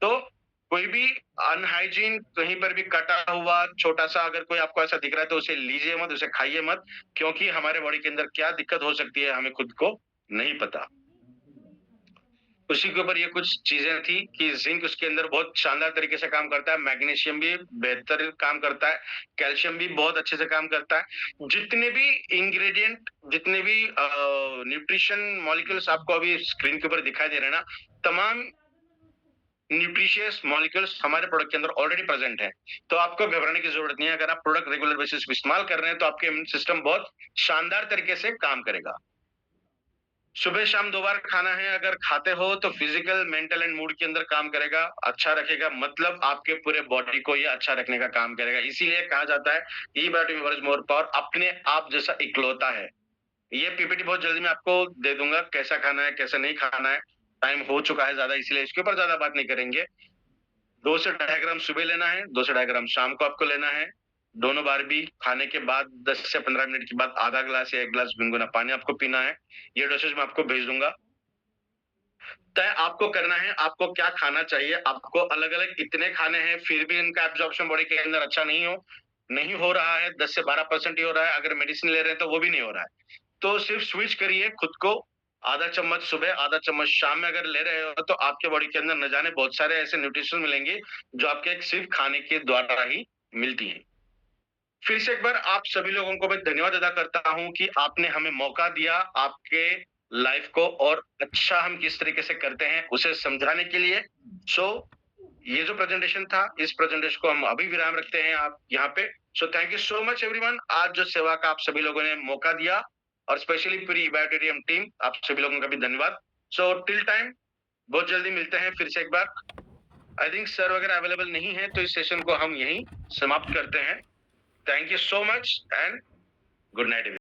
तो कोई भी अनहाइजीन कहीं पर भी कटा हुआ छोटा-सा अगर कोई आपको ऐसा दिख रहा है तो उसे लीजिए मत, उसे खाइए मत, क्योंकि हमारे बॉडी के अंदर क्या दिक्कत हो सकती है हमें खुद को नहीं पता। उसी के ऊपर ये कुछ चीज़ें थी कि ज़िंक उसके अंदर बहुत शानदार तरीके से काम करता है, मैग्नीशियम भी बेहतर काम करता है, कैल्शियम भी बहुत अच्छे से काम करता है। जितने भी इंग्रीडिएंट, जितने भी न्यूट्रिशन मॉलिक्यूल्स आपको अभी स्क्रीन के ऊपर दिखाई दे रहे हैं ना, तमाम न्यूट्रिशियस मॉलिक्यूल्स हमारे प्रोडक्ट के अंदर ऑलरेडी प्रेज़ेंट हैं। तो आपको घबराने की ज़रूरत नहीं है, अगर आप प्रोडक्ट रेगुलर बेसिस पे इस्तेमाल कर रहे हैं, तो आपके इम्यून सिस्टम बहुत शानदार तरीके से काम करेगा। सुबह-शाम 2 बार खाना है, अगर खाते हो तो फिजिकल, मेंटल एंड मूड के अंदर काम करेगा, अच्छा रखेगा, मतलब आपके पूरे बॉडी को ये अच्छा रखने का काम करेगा। इसीलिए कहा जाता है, eat but more is more power, अपने आप जैसा इकलौता है। ये पीपीटी बहुत जल्दी मैं आपको दे दूँगा, कैसा खाना है, कैसा नहीं खाना है। टाइम हो चुका है ज़्यादा, इसलिए इसके ऊपर ज़्यादा बात नहीं करेंगे। 2 से ढाई ग्राम सुबह लेना है, 2 से ढाई ग्राम शाम को आपको लेना है। दोनों बार भी खाने के बाद 10 से 15 मिनट के बाद आधा ग्लास या 1 ग्लास गुनगुना पानी आपको पीना है। ये डोसेज मैं आपको भेज दूँगा। तय आपको करना है, आपको क्या खाना चाहिए, आपको अलग-अलग इतने खाने हैं, फिर भी इनका एब्ज़ॉर्प्शन बॉडी के अंदर अच्छा नहीं हो रहा है, 10 से 12% ही हो रहा है, अगर मेडिसिन ले रहे हैं तो वो भी नहीं हो रहा है। तो सिर्फ़ स्विच करिए खुद को, आधा चम्मच सुबह, आधा चम्मच शाम में अगर ले रहे हो तो आपके बॉडी के अंदर न जाने बहुत सारे ऐसे न्यूट्रिशन मिलेंगे, जो आपके एक सिर्फ़ खाने के द्वारा ही मिलती हैं। फिर से एक बार आप सभी लोगों को मैं धन्यवाद अदा करता हूँ कि आपने हमें मौका दिया, आपके लाइफ़ को और अच्छा हम किस तरीके से करते हैं, उसे समझाने के लिए। सो ये जो प्रेज़ेंटेशन था, इस प्रेज़ेंटेशन को हम अभी विराम रखते हैं आप यहाँ पे। So thank you so much everyone. आज जो सेवा का आप सभी लोगों ने मौका दिया और स्पेशली पूरी इबैटोरियम टीम, आप सभी लोगों का भी धन्यवाद। सो टिल टाइम बहुत जल्दी मिलते हैं फिर से एक बार। आई थिंक सर वगैरह अवेलेबल नहीं है, तो इस सेशन को हम यहीं समाप्त करते हैं। Thank you so much and good night every